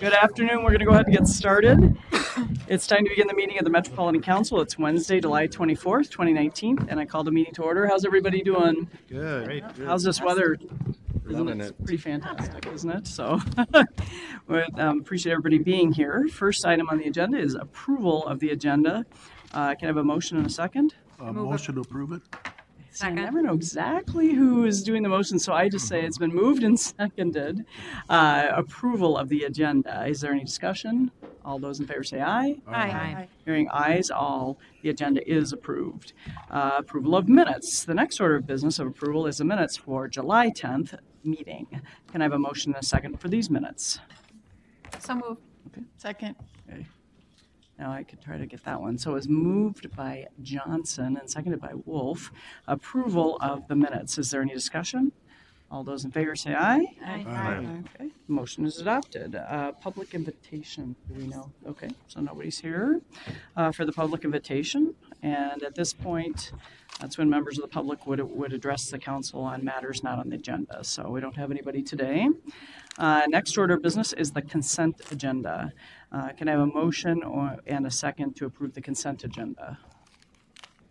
Good afternoon. We're going to go ahead and get started. It's time to begin the meeting of the Metropolitan Council. It's Wednesday, July 24th, 2019, and I call the meeting to order. How's everybody doing? Good. Great. How's this weather? Loving It's it. pretty fantastic, isn't it? So we appreciate everybody being here. First item on the agenda is approval of the agenda. Can I have a motion in a second? Motion to approve it. See, I never know exactly who is doing the motion, so I just say it's been moved and seconded. Approval of the agenda. Is there any discussion? All those in favor say aye. Aye. Hearing ayes, all. The agenda is approved. Approval of minutes. The next order of business of approval is the minutes for July 10th meeting. Can I have a motion and a second for these minutes? So moved. Okay. Second. Okay. Now I could try to get that one. So it was moved by Johnson and seconded by Wolf. Approval of the minutes. Is there any discussion? All those in favor say aye. Aye. Okay. Motion is adopted. Public invitation. Do we know? Okay. So nobody's here for the public invitation. And at this point, that's when members of the public would address the council on matters not on the agenda. So we don't have anybody today. Next order of business is the consent agenda. Can I have a motion and a second to approve the consent agenda?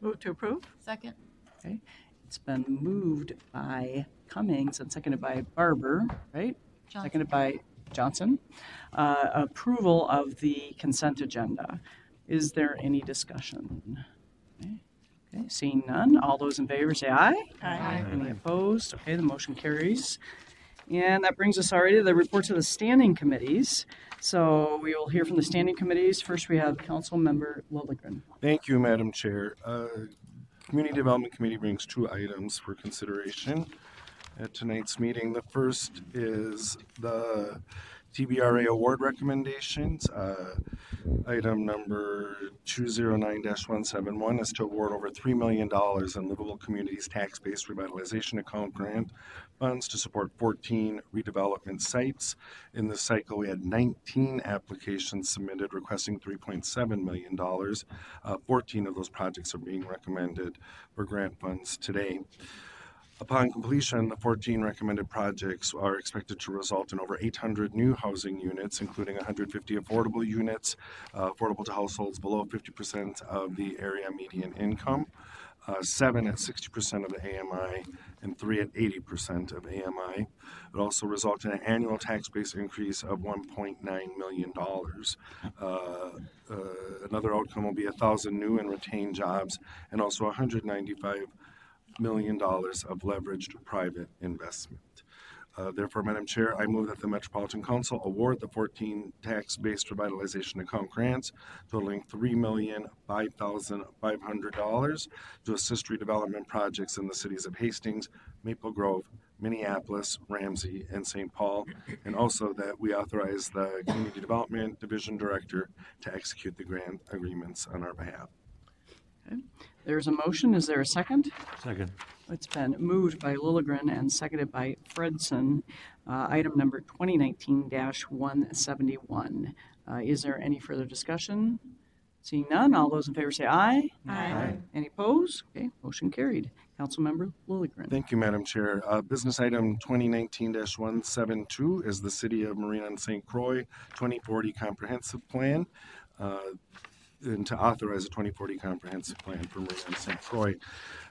Move to approve. Second. Okay. It's been moved by Cummings and seconded by Barber, right? Johnson. Seconded by Johnson. Approval of the consent agenda. Is there any discussion? Okay. Seeing none, all those in favor say aye. Aye. Any opposed? Okay, the motion carries. And that brings us already to the reports of the standing committees. So we will hear from the standing committees. First, we have Council Member Lilligren. Thank you, Madam Chair. Community Development Committee brings two items for consideration at tonight's meeting. The first is the Tbra award recommendations. Item number 209-171 is to award over $3 million in Livable Communities Tax-Based Revitalization Account grant funds to support 14 redevelopment sites. In this cycle, we had 19 applications submitted requesting $3.7 million. 14 of those projects are being recommended for grant funds today. Upon completion, the 14 recommended projects are expected to result in over 800 new housing units, including 150 affordable units, affordable to households below 50% of the area median income, 7 at 60% of the AMI, and 3 at 80% of AMI. It also result in an annual tax base increase of $1.9 million. Another outcome will be 1,000 new and retained jobs, and also $195 million of leveraged private investment. Therefore, Madam Chair, I move that the Metropolitan Council award the 14 tax-based revitalization account grants totaling $3,005,500 to assist redevelopment projects in the cities of Hastings, Maple Grove, Minneapolis, Ramsey, and St. Paul, and also that we authorize the Community Development Division Director to execute the grant agreements on our behalf. Okay. There's a motion. Is there a second? Second. It's been moved by Lilligren and seconded by Fredson. Item number 2019-171. Is there any further discussion? Seeing none, all those in favor say aye. Aye. Any opposed? Okay, motion carried. Councilmember Lilligren. Thank you, Madam Chair. Business item 2019-172 is the City of Marina and St. Croix 2040 Comprehensive Plan. And to authorize a 2040 comprehensive plan for Marina and St. Croix.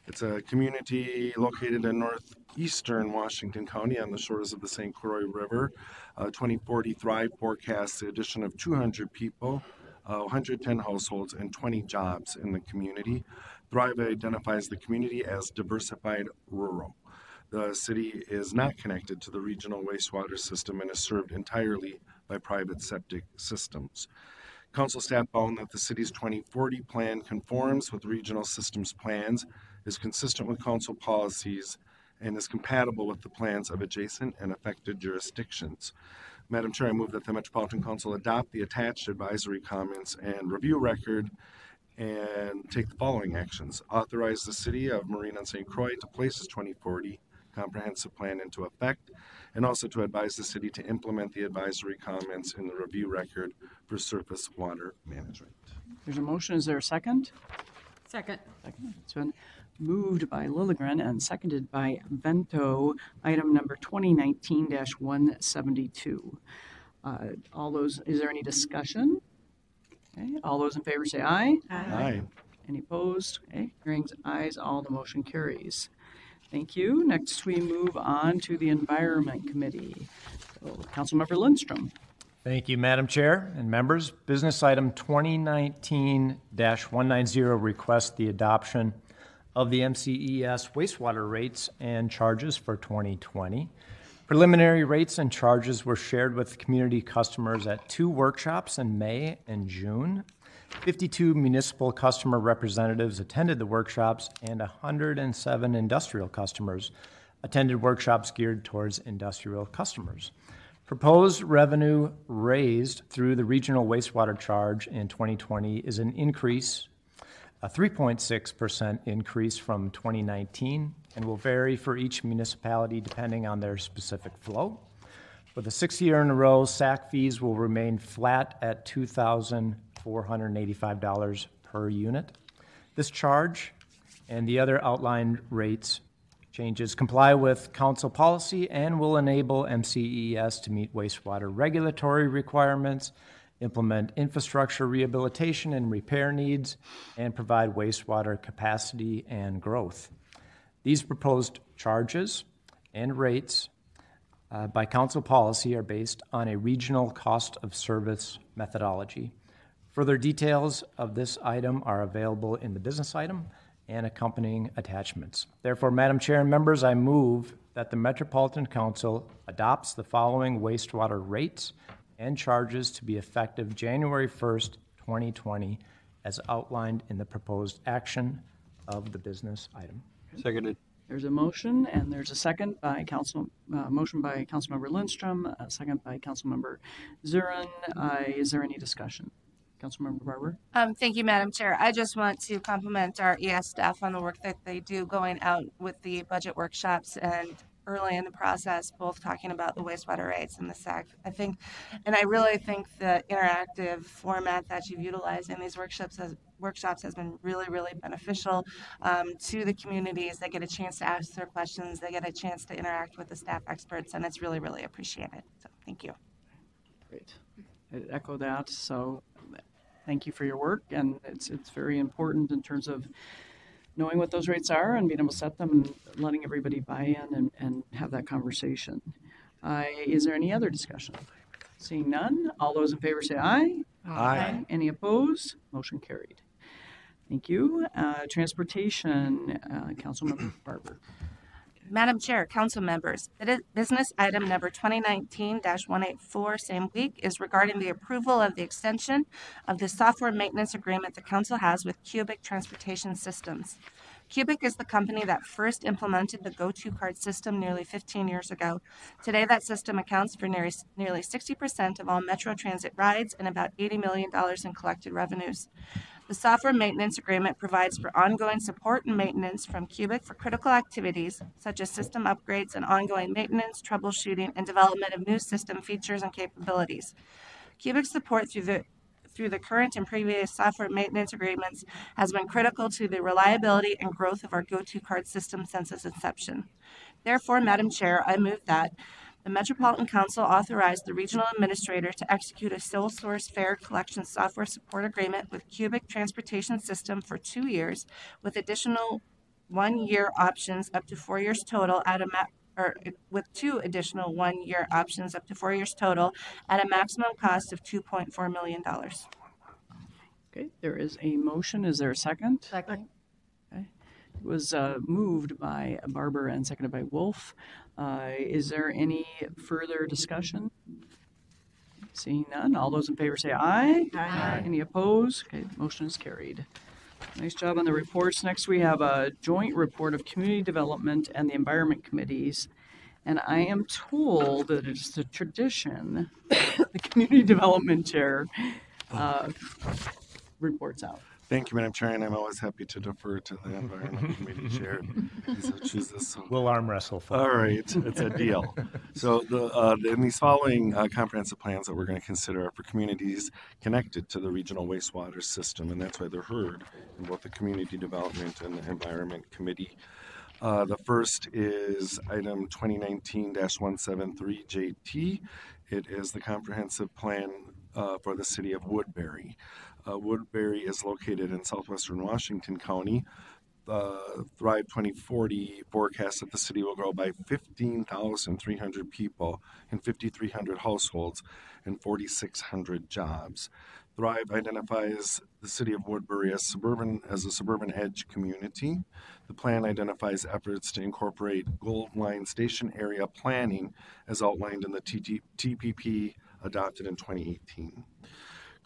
It's a community located in northeastern Washington County on the shores of the St. Croix River. 2040 Thrive forecasts the addition of 200 people, 110 households, and 20 jobs in the community. Thrive identifies the community as diversified rural. The city is not connected to the regional wastewater system and is served entirely by private septic systems. Council staff found that the city's 2040 plan conforms with regional systems plans, is consistent with council policies, and is compatible with the plans of adjacent and affected jurisdictions. Madam Chair, I move that the Metropolitan Council adopt the attached advisory comments and review record and take the following actions. Authorize the City of Marina and St. Croix to place its 2040 comprehensive plan into effect, and also to advise the city to implement the advisory comments in the review record for surface water management. There's a motion. Is there a second? Second. It's been moved by Lilligren and seconded by Vento. Item number 2019-172. Is there any discussion? Okay, all those in favor say aye. Aye. Any opposed? Okay, hearing ayes, all, the motion carries. Thank you. Next, we move on to the Environment Committee. So, Councilmember Lindstrom. Thank you, Madam Chair and members. Business item 2019-190 requests the adoption of the Mces wastewater rates and charges for 2020. Preliminary rates and charges were shared with community customers at 2 workshops in May and June. 52 municipal customer representatives attended the workshops, and 107 industrial customers attended workshops geared towards industrial customers. Proposed revenue raised through the regional wastewater charge in 2020 is an increase, a 3.6% increase from 2019, and will vary for each municipality depending on their specific flow. For the 6th year in a row, SAC fees will remain flat at $2,485 per unit. This charge and the other outlined rates changes comply with council policy and will enable MCES to meet wastewater regulatory requirements, implement infrastructure rehabilitation and repair needs, and provide wastewater capacity and growth. These proposed charges and rates by council policy are based on a regional cost of service methodology. Further details of this item are available in the business item and accompanying attachments. Therefore, Madam Chair and members, I move that the Metropolitan Council adopts the following wastewater rates and charges to be effective January 1st, 2020, as outlined in the proposed action of the business item. Seconded. There's a motion, and there's a second by motion by Councilmember Lindstrom, a second by Councilmember Zurin. Is there any discussion? Councilmember Barber? Thank you, Madam Chair. I just want to compliment our ES staff on the work that they do going out with the budget workshops and early in the process, both talking about the wastewater rates and the SAC. I really think the interactive format that you've utilized in these workshops has been really, really beneficial to the communities. They get a chance to ask their questions. They get a chance to interact with the staff experts, and it's really, really appreciated. So thank you. Great. I echo that. So thank you for your work, and it's very important in terms of knowing what those rates are and being able to set them and letting everybody buy in and have that conversation. Is there any other discussion? Seeing none, all those in favor say aye. Aye. Any opposed? Motion carried. Thank you. Transportation, Councilmember Barber. Madam Chair, council members, business item number 2019-184, same week, is regarding the approval of the extension of the software maintenance agreement the council has with Cubic Transportation Systems. Cubic is the company that first implemented the Go-To card system nearly 15 years ago. Today, that system accounts for nearly 60% of all Metro Transit rides and about $80 million in collected revenues. The software maintenance agreement provides for ongoing support and maintenance from Cubic for critical activities such as system upgrades and ongoing maintenance, troubleshooting, and development of new system features and capabilities. Cubic's support through the current and previous software maintenance agreements has been critical to the reliability and growth of our Go-To card system since its inception. Therefore, Madam Chair, I move that the Metropolitan Council authorized the regional administrator to execute a sole source fare collection software support agreement with Cubic Transportation System for 2 years, with additional 1-year options up to 4 years total with 2 additional 1-year options up to 4 years total at a maximum cost of $2.4 million. Okay, there is a motion. Is there a second? Second. Okay. It was moved by Barber and seconded by Wolf. Is there any further discussion? Seeing none, all those in favor say aye. Aye. Any opposed? Okay, motion is carried. Nice job on the reports. Next, we have a joint report of Community Development and the Environment Committees. And I am told that it's the tradition the Community Development Chair reports out. Thank you, Madam Chair, and I'm always happy to defer to the Environment Committee Chair. So chooses. So. We'll arm wrestle. All right, it's a deal. So in these following comprehensive plans that we're going to consider are for communities connected to the regional wastewater system, and that's why they're heard in both the Community Development and the Environment Committee. The first is item 2019-173 JT, It is the comprehensive plan for the city of Woodbury. Woodbury is located in southwestern Washington County. Thrive 2040 forecasts that the city will grow by 15,300 people and 5,300 households and 4,600 jobs. Thrive identifies the city of Woodbury as a suburban edge community. The plan identifies efforts to incorporate Gold Line Station area planning as outlined in the TPP adopted in 2018.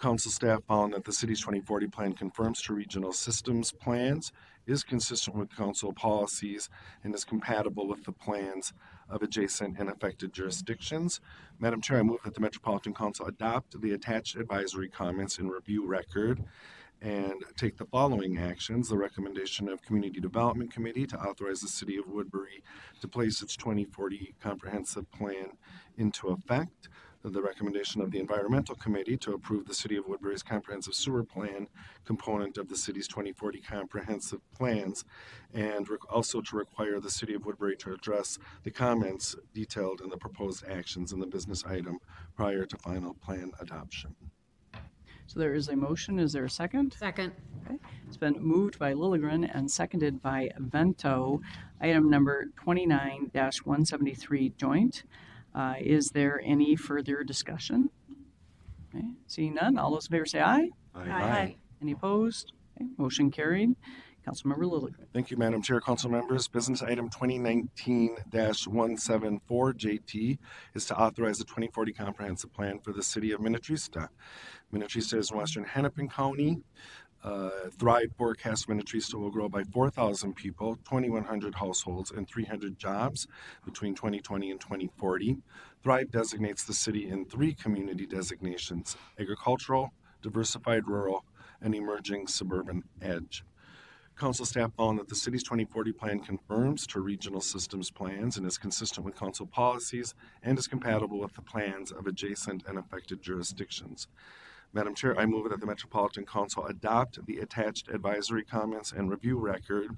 Council staff found that the city's 2040 plan confirms to regional systems plans, is consistent with council policies, and is compatible with the plans of adjacent and affected jurisdictions. Madam Chair, I move that the Metropolitan Council adopt the attached advisory comments and review record and take the following actions. The recommendation of Community Development Committee to authorize the City of Woodbury to place its 2040 comprehensive plan into effect. The recommendation of the Environmental Committee to approve the City of Woodbury's comprehensive sewer plan component of the city's 2040 comprehensive plans, and also to require the City of Woodbury to address the comments detailed in the proposed actions in the business item prior to final plan adoption. So there is a motion. Is there a second? Second. Okay. It's been moved by Lilligren and seconded by Vento. Item number 29-173 joint. Is there any further discussion? Okay. Seeing none, all those in favor say aye. Aye. Any opposed? Okay. Motion carried. Councilmember Lilligren. Thank you, Madam Chair. Council members, business item 2019-174 JT is to authorize the 2040 comprehensive plan for the city of Minneapolis. Minneapolis is in western Hennepin County. Thrive forecast Minneapolis will grow by 4,000 people, 2,100 households, and 300 jobs between 2020 and 2040. Thrive designates the city in 3 community designations: agricultural, diversified rural, and emerging suburban edge. Council staff found that the city's 2040 plan confirms to regional systems plans and is consistent with council policies and is compatible with the plans of adjacent and affected jurisdictions. Madam Chair, I move that the Metropolitan Council adopt the attached advisory comments and review record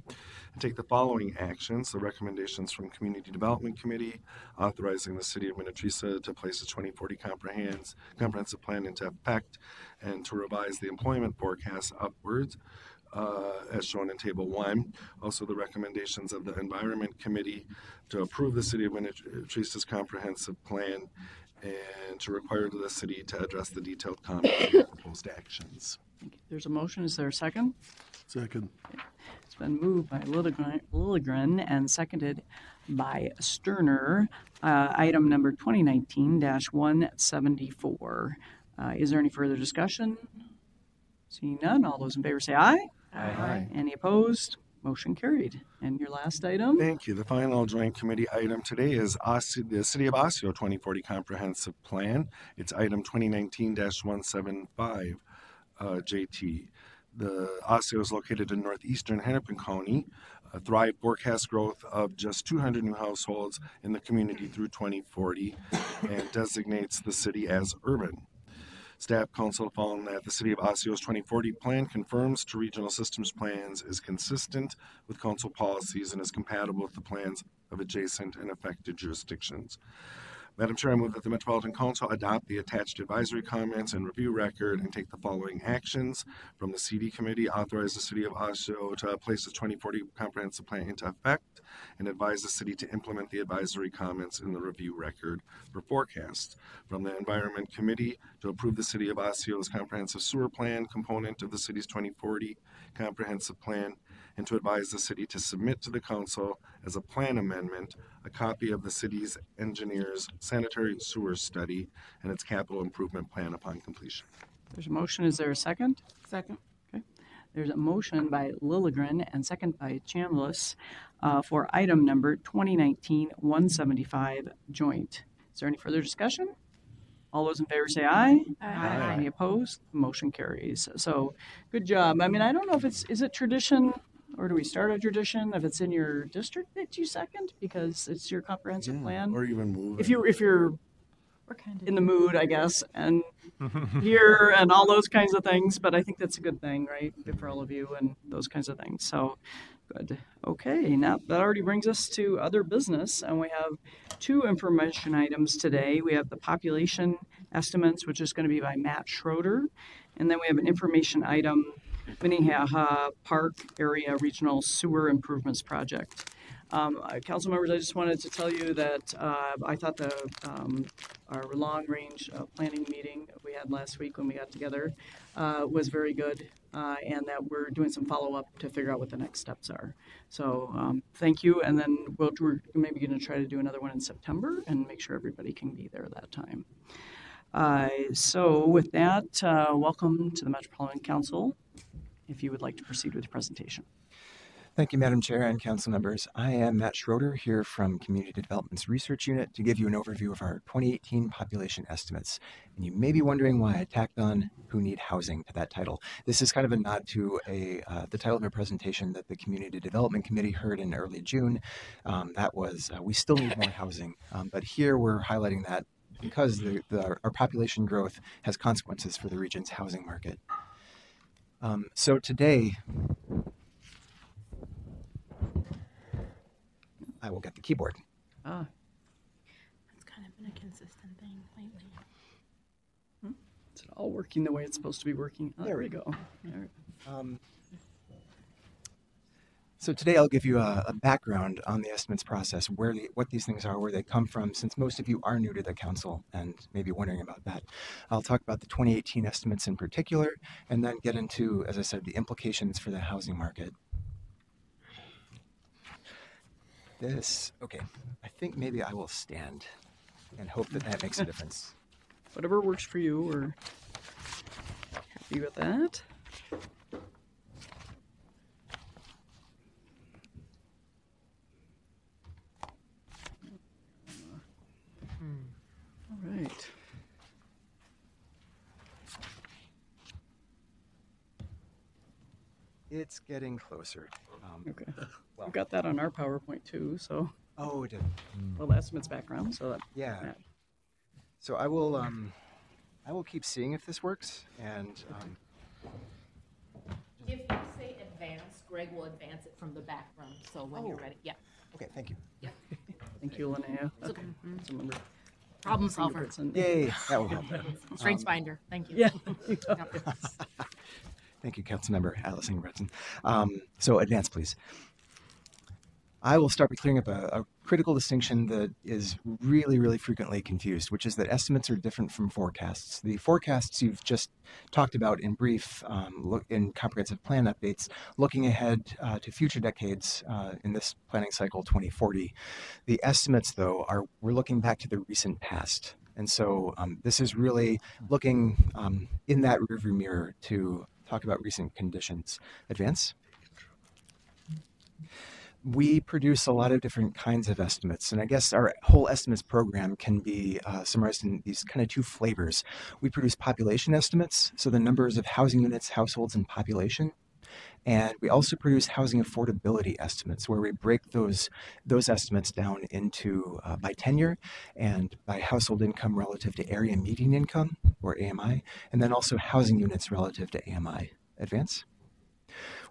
and take the following actions. The recommendations from Community Development Committee authorizing the City of Minneapolis to place its 2040 comprehensive plan into effect and to revise the employment forecast upwards as shown in Table 1. Also, the recommendations of the Environment Committee to approve the City of Minneapolis' comprehensive plan and to require the city to address the detailed comments and proposed actions. Thank you. There's a motion. Is there a second? Second. Okay. It's been moved by Lilligren and seconded by Sterner. Item number 2019-174. Is there any further discussion? Seeing none, all those in favor say aye. Aye. Any opposed? Motion carried. And your last item? Thank you. The final joint committee item today is the City of Osseo 2040 Comprehensive Plan. It's item 2019-175 JT. The Osseo is located in northeastern Hennepin County. Thrive forecast growth of just 200 new households in the community through 2040 and designates the city as urban. Staff council found that the City of Osceo's 2040 plan confirms to regional systems plans, is consistent with council policies, and is compatible with the plans of adjacent and affected jurisdictions. Madam Chair, I move that the Metropolitan Council adopt the attached advisory comments and review record and take the following actions. From the CD Committee, authorize the City of Osseo to place its 2040 comprehensive plan into effect and advise the city to implement the advisory comments in the review record for forecasts. From the Environment Committee, to approve the City of Osceo's comprehensive sewer plan component of the city's 2040 comprehensive plan, and to advise the city to submit to the council as a plan amendment a copy of the city's engineer's sanitary sewer study and its capital improvement plan upon completion. There's a motion. Is there a second? Second. Okay. There's a motion by Lilligren and second by Chambliss for item number 2019-175 joint. Is there any further discussion? All those in favor say aye. Aye. Any opposed? Motion carries. So good job. I mean, I don't know if is it tradition or do we start a tradition if it's in your district that you second because it's your comprehensive plan? Or even move If you're We're kind of in the mood, I guess, and here and all those kinds of things. But I think that's a good thing, right, for all of you and those kinds of things. So Good. Okay, now that already brings us to other business, and we have two information items today. We have the population estimates, which is going to be by Matt Schroeder, and then we have an information item, Minnehaha Park Area Regional Sewer Improvements Project. Council members, I just wanted to tell you that I thought our long-range planning meeting we had last week when we got together was very good, and that we're doing some follow-up to figure out what the next steps are. So thank you, and then we're maybe going to try to do another one in September and make sure everybody can be there that time. So with that, welcome to the Metropolitan Council. If you would like to proceed with the presentation. Thank you, Madam Chair and council members. I am Matt Schroeder here from Community Development's Research Unit to give you an overview of our 2018 population estimates. And you may be wondering why I tacked on "Who Need Housing" to that title. This is kind of a nod to the title of a presentation that the Community Development Committee heard in early June. That was, we still need more housing. But here we're highlighting that because our population growth has consequences for the region's housing market. So today, I will get the keyboard. Ah, That's kind of been a consistent thing lately. is it all working the way it's supposed to be working? Oh, there we go. There. So today I'll give you a background on the estimates process, what these things are, where they come from, since most of you are new to the council and may be wondering about that. I'll talk about the 2018 estimates in particular, and then get into, as I said, the implications for the housing market. Okay, I think maybe I will stand and hope that that makes a difference. Whatever works for you, we're happy with that. All right. It's getting closer. Okay. We've got that on our PowerPoint too, so. Oh, it did. Well, estimates background, so that. Yeah. Yeah. So I will keep seeing if this works, and If you say advance, Greg will advance it from the background, so when you're ready, yeah. okay, thank you. Thank you, Linnea. It's okay. Remember. Problem solver. fingerprints and- Yay, that will help. Strengths finder, thank you. Yeah. Thank you, Councilmember Allison Breton. So advance, please. I will start by clearing up a critical distinction that is really, really frequently confused, which is that estimates are different from forecasts. The forecasts you've just talked about in brief in comprehensive plan updates, looking ahead to future decades in this planning cycle 2040. The estimates, though, we're looking back to the recent past. And so this is really looking in that rearview mirror to talk about recent conditions. Advance. We produce a lot of different kinds of estimates, and I guess our whole estimates program can be summarized in these kind of two flavors. We produce population estimates, so the numbers of housing units, households, and population. And we also produce housing affordability estimates, where we break those estimates down into by tenure and by household income relative to area median income, or AMI, and then also housing units relative to AMI. Advance.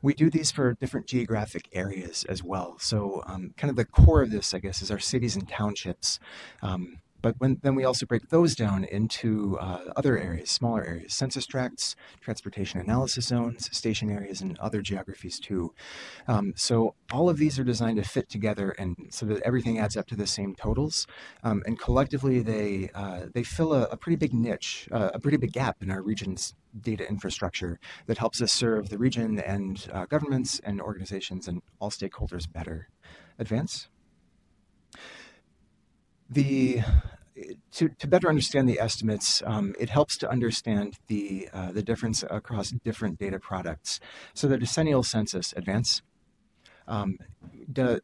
We do these for different geographic areas as well. So kind of the core of this, I guess, is our cities and townships. But then we also break those down into other areas, smaller areas, census tracts, transportation analysis zones, station areas, and other geographies too. So all of these are designed to fit together and so that everything adds up to the same totals. And collectively, they fill a pretty big niche, a pretty big gap in our region's data infrastructure that helps us serve the region and governments and organizations and all stakeholders better. Advance. To better understand the estimates, it helps to understand the difference across different data products. So the decennial census, advance,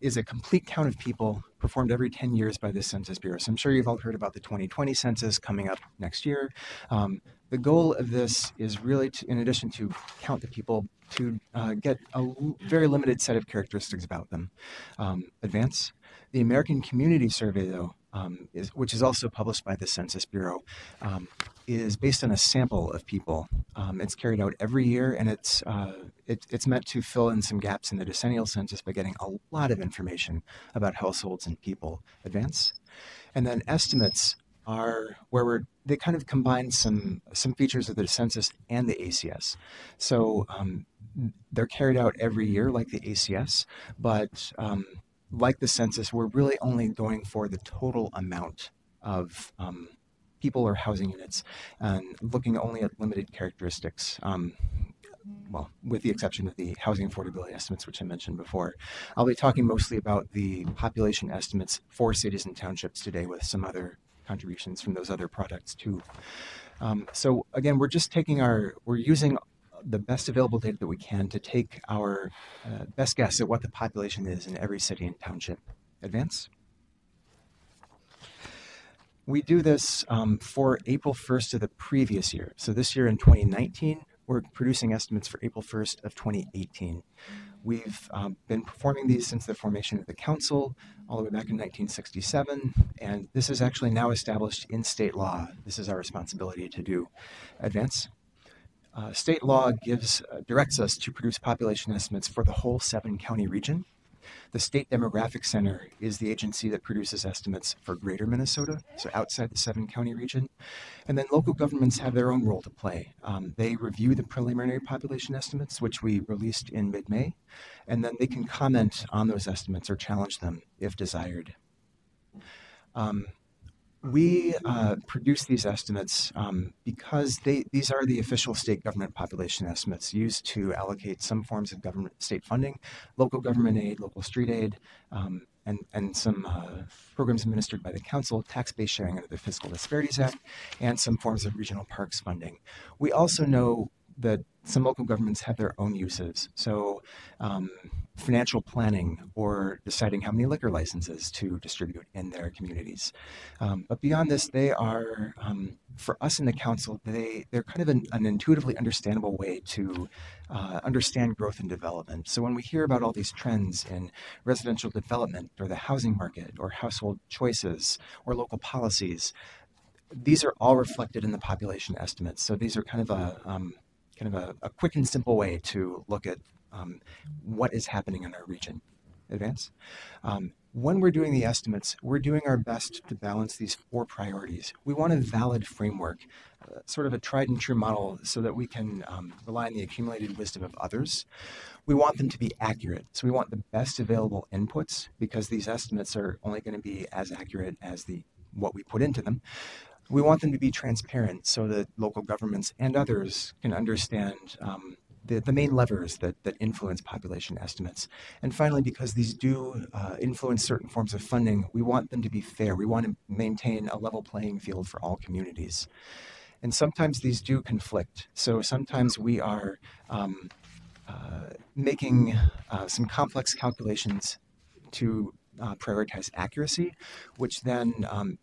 is a complete count of people performed every 10 years by the Census Bureau. So I'm sure you've all heard about the 2020 census coming up next year. The goal of this is really, in addition to count the people, to get a very limited set of characteristics about them. Advance. The American Community Survey, though, which is also published by the Census Bureau, is based on a sample of people. It's carried out every year, and it It's meant to fill in some gaps in the decennial census by getting a lot of information about households and people. Advance. And then estimates are where they kind of combine some features of the census and the ACS. So they're carried out every year like the ACS, but like the census, we're really only going for the total amount of people or housing units and looking only at limited characteristics. Well, with the exception of the housing affordability estimates, which I mentioned before. I'll be talking mostly about the population estimates for cities and townships today with some other contributions from those other products too. So again, we're just we're using the best available data that we can to take our best guess at what the population is in every city and township. Advance. We do this for April 1st of the previous year. So this year in 2019, we're producing estimates for April 1st of 2018. We've been performing these since the formation of the council all the way back in 1967, and this is actually now established in state law. This is our responsibility to do. Advance. State law directs us to produce population estimates for the whole 7-county region. The State Demographic Center is the agency that produces estimates for greater Minnesota, so outside the 7-county region. And then local governments have their own role to play. They review the preliminary population estimates, which we released in mid-May, and then they can comment on those estimates or challenge them if desired. We produce these estimates because these are the official state government population estimates used to allocate some forms of state funding, local government aid, local street aid, and some programs administered by the council, tax-based sharing under the Fiscal Disparities Act, and some forms of regional parks funding. We also know that some local governments have their own uses. So financial planning or deciding how many liquor licenses to distribute in their communities. But beyond this, they are, for us in the council, they're kind of an intuitively understandable way to understand growth and development. So when we hear about all these trends in residential development or the housing market or household choices or local policies, these are all reflected in the population estimates. So these are kind of a quick and simple way to look at what is happening in our region. Advance. When we're doing the estimates, we're doing our best to balance these 4 priorities. We want a valid framework, sort of a tried and true model so that we can rely on the accumulated wisdom of others. We want them to be accurate. So we want the best available inputs because these estimates are only going to be as accurate as what we put into them. We want them to be transparent so that local governments and others can understand the main levers that influence population estimates. And finally, because these do influence certain forms of funding, we want them to be fair. We want to maintain a level playing field for all communities. And sometimes these do conflict. So sometimes we are making some complex calculations to prioritize accuracy, which then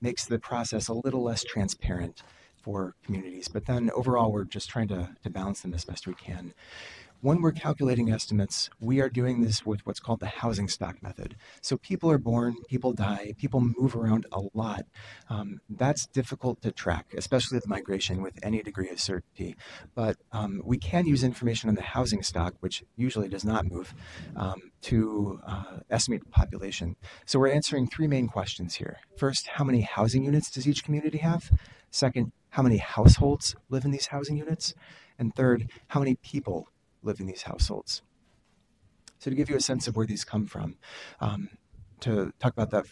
makes the process a little less transparent for communities. But then overall, we're just trying to balance them as best we can. When we're calculating estimates, we are doing this with what's called the housing stock method. So people are born, people die, people move around a lot. That's difficult to track, especially with migration with any degree of certainty. But we can use information on the housing stock, which usually does not move, to estimate the population. So we're answering 3 main questions here. First, how many housing units does each community have? Second, how many households live in these housing units? And third, how many people live in these households? So to give you a sense of where these come from, to talk about that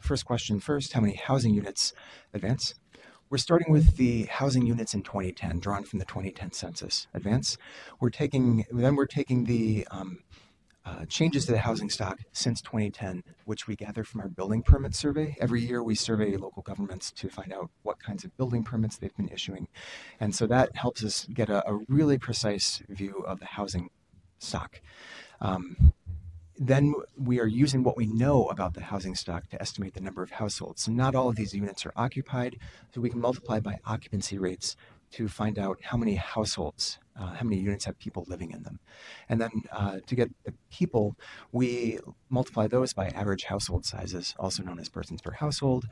first question first, how many housing units? Advance. We're starting with the housing units in 2010, drawn from the 2010 census. Advance. We're taking the changes to the housing stock since 2010, which we gather from our building permit survey. Every year we survey local governments to find out what kinds of building permits they've been issuing. And so that helps us get a really precise view of the housing stock. Then we are using what we know about the housing stock to estimate the number of households. So not all of these units are occupied, so we can multiply by occupancy rates to find out how many households, how many units have people living in them. And then to get the people, we multiply those by average household sizes, also known as persons per household,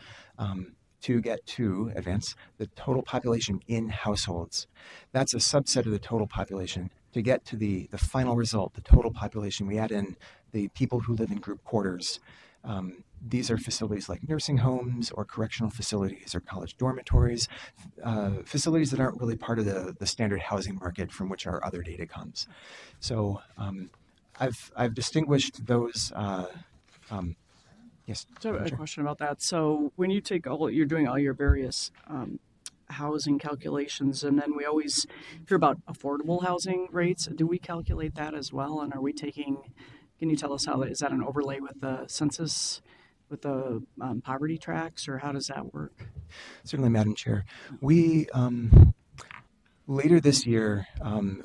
to get to, advance, the total population in households. That's a subset of the total population to get to the final result, the total population, we add in the people who live in group quarters. These are facilities like nursing homes or correctional facilities or college dormitories, facilities that aren't really part of the standard housing market from which our other data comes. So I've distinguished those. Yes. So I have Madam a Chair? question about that. So when you take you're doing all your various housing calculations, and then we always hear about affordable housing rates. Do we calculate that as well? And are we taking, can you tell us how, is that an overlay with the census, with the poverty tracks, or how does that work? Certainly, Madam Chair. We later this year,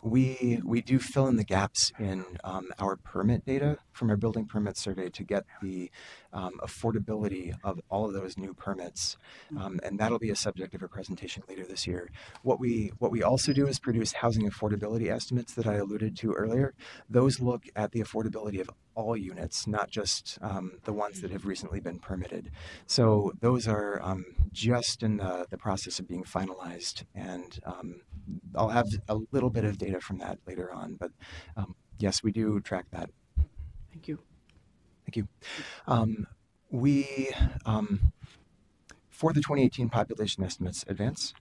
we do fill in the gaps in our permit data from our building permit survey to get the affordability of all of those new permits, and that'll be a subject of a presentation later this year. What we also do is produce housing affordability estimates that I alluded to earlier. Those look at the affordability of all units, not just the ones that have recently been permitted. So those are just in the process of being finalized, and I'll have a little bit of data from that later on, but yes, we do track that. Thank you. Thank you. We, for the 2018 population estimates advance,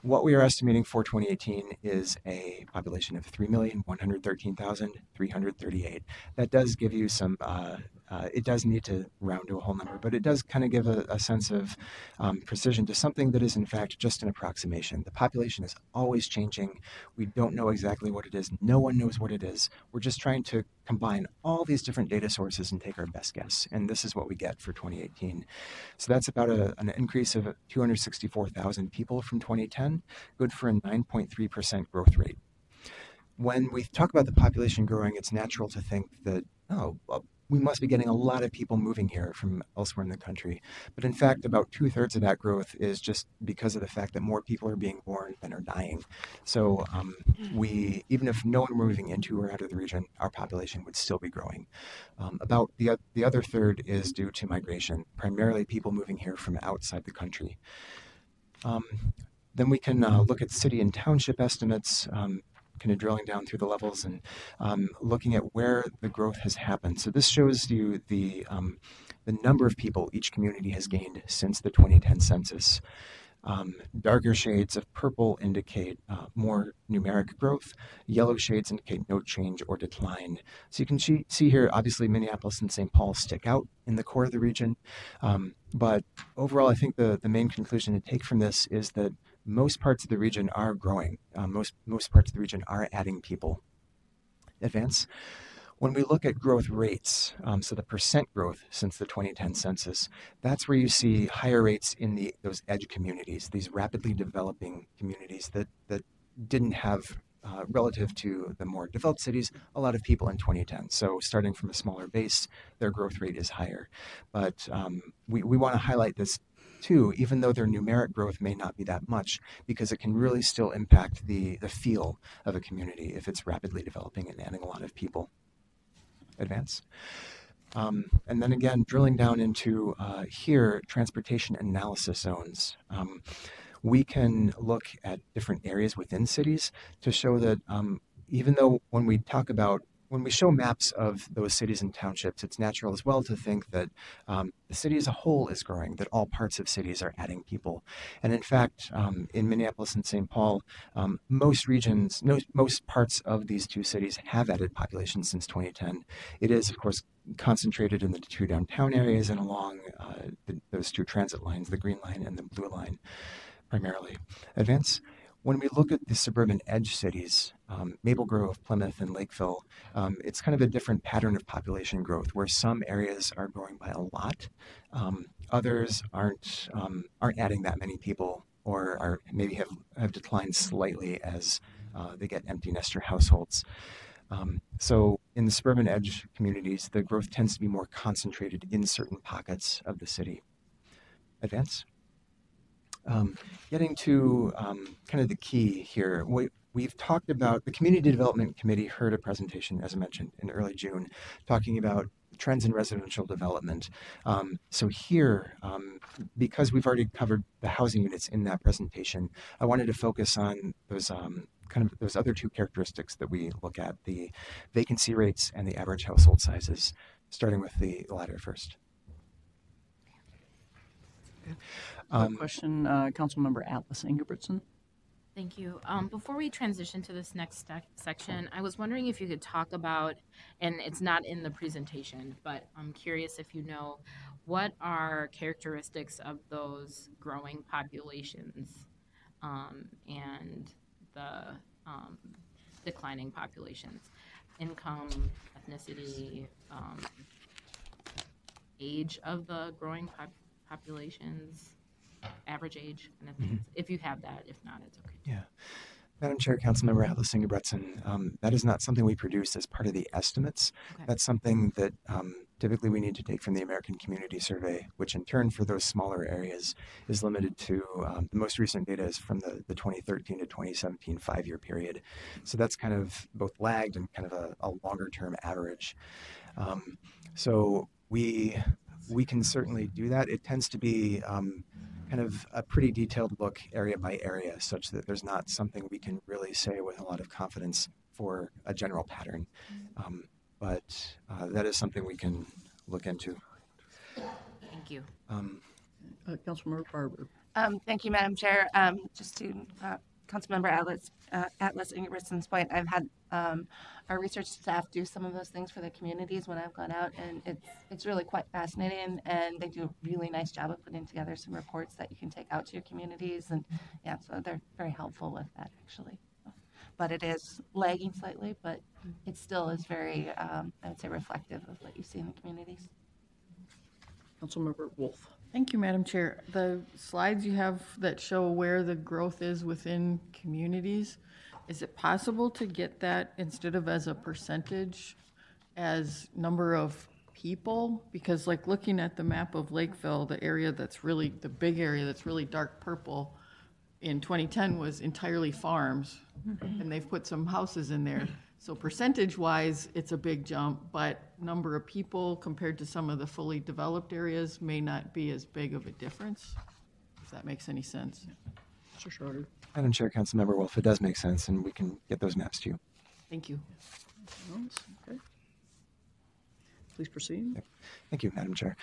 what we are estimating for 2018 is a population of 3,113,338. That does give you some, it does need to round to a whole number, but it does kind of give a sense of precision to something that is in fact just an approximation. The population is always changing. We don't know exactly what it is. No one knows what it is. We're just trying to combine all these different data sources and take our best guess. And this is what we get for 2018. So that's about an increase of 264,000 people from 2010, good for a 9.3% growth rate. When we talk about the population growing, it's natural to think that, oh, well, we must be getting a lot of people moving here from elsewhere in the country. But in fact, about 2/3 of that growth is just because of the fact that more people are being born than are dying. So even if no one were moving into or out of the region, our population would still be growing. About the other third is due to migration, primarily people moving here from outside the country. Then we can look at city and township estimates, kind of drilling down through the levels and looking at where the growth has happened. So this shows you the number of people each community has gained since the 2010 census. Darker shades of purple indicate more numeric growth. Yellow shades indicate no change or decline. So you can see here, obviously, Minneapolis and St. Paul stick out in the core of the region. But overall, I think the main conclusion to take from this is that most parts of the region are growing. Most parts of the region are adding people. Advance. When we look at growth rates, so the percent growth since the 2010 census, that's where you see higher rates in those edge communities, these rapidly developing communities that didn't have, relative to the more developed cities, a lot of people in 2010. So starting from a smaller base, their growth rate is higher. But we want to highlight this too, even though their numeric growth may not be that much, because it can really still impact the feel of a community if it's rapidly developing and adding a lot of people. Advance. And then again, drilling down into here, transportation analysis zones. We can look at different areas within cities to show that even though when we show maps of those cities and townships, it's natural as well to think that the city as a whole is growing, that all parts of cities are adding people. And in fact, in Minneapolis and St. Paul, most parts of these two cities have added population since 2010. It is, of course, concentrated in the two downtown areas and along those two transit lines, the green line and the blue line, primarily. Advance. When we look at the suburban edge cities, Maple Grove, Plymouth, and Lakeville, it's kind of a different pattern of population growth, where some areas are growing by a lot, others aren't adding that many people, or are maybe have declined slightly as they get empty nester households. So in the suburban edge communities, the growth tends to be more concentrated in certain pockets of the city. Advance. Getting to kind of the key here, we've talked about, the Community Development Committee heard a presentation, as I mentioned, in early June, talking about trends in residential development. So here, because we've already covered the housing units in that presentation, I wanted to focus on those kind of those other two characteristics that we look at, the vacancy rates and the average household sizes, starting with the latter first. Question, Councilmember Atlas Ingebrigtsen. Thank you. Before we transition to this next section, I was wondering if you could talk about, and it's not in the presentation, but I'm curious if you know, what are characteristics of those growing populations and the declining populations? Income, ethnicity, age of the growing populations, average age, kind of things. If you have that, if not, it's okay. Yeah. Madam Chair, Councilmember Atlas Ingebrigtsen, that is not something we produce as part of the estimates. Okay. That's something that typically we need to take from the American Community Survey, which in turn for those smaller areas is limited to, the most recent data is from the 2013 to 2017 5-year period. So that's kind of both lagged and kind of a longer term average. So we can certainly do that. It tends to be kind of a pretty detailed look area by area, such that there's not something we can really say with a lot of confidence for a general pattern. But that is something we can look into. Thank you. Councilmember Barber. Thank you, Madam Chair. Just to Councilmember Atlas Ingebrigtsen's point, I've had our research staff do some of those things for the communities when I've gone out, and it's really quite fascinating, and they do a really nice job of putting together some reports that you can take out to your communities, and yeah, so they're very helpful with that, actually. But it is lagging slightly, but it still is very, I would say, reflective of what you see in the communities. Councilmember Wolf. Thank you, Madam Chair. The slides you have that show where the growth is within communities, is it possible to get that instead of as a percentage, as number of people? Because like looking at the map of Lakeville, the area that's really, the big area that's really dark purple in 2010 was entirely farms, and they've put some houses in there. So percentage-wise, it's a big jump, but number of people compared to some of the fully developed areas may not be as big of a difference, if that makes any sense. Mr. Schroeder. Madam Chair, Councilmember Wolf, it does make sense, and we can get those maps to you. Thank you. Okay. Please proceed. Thank you, Madam Chair.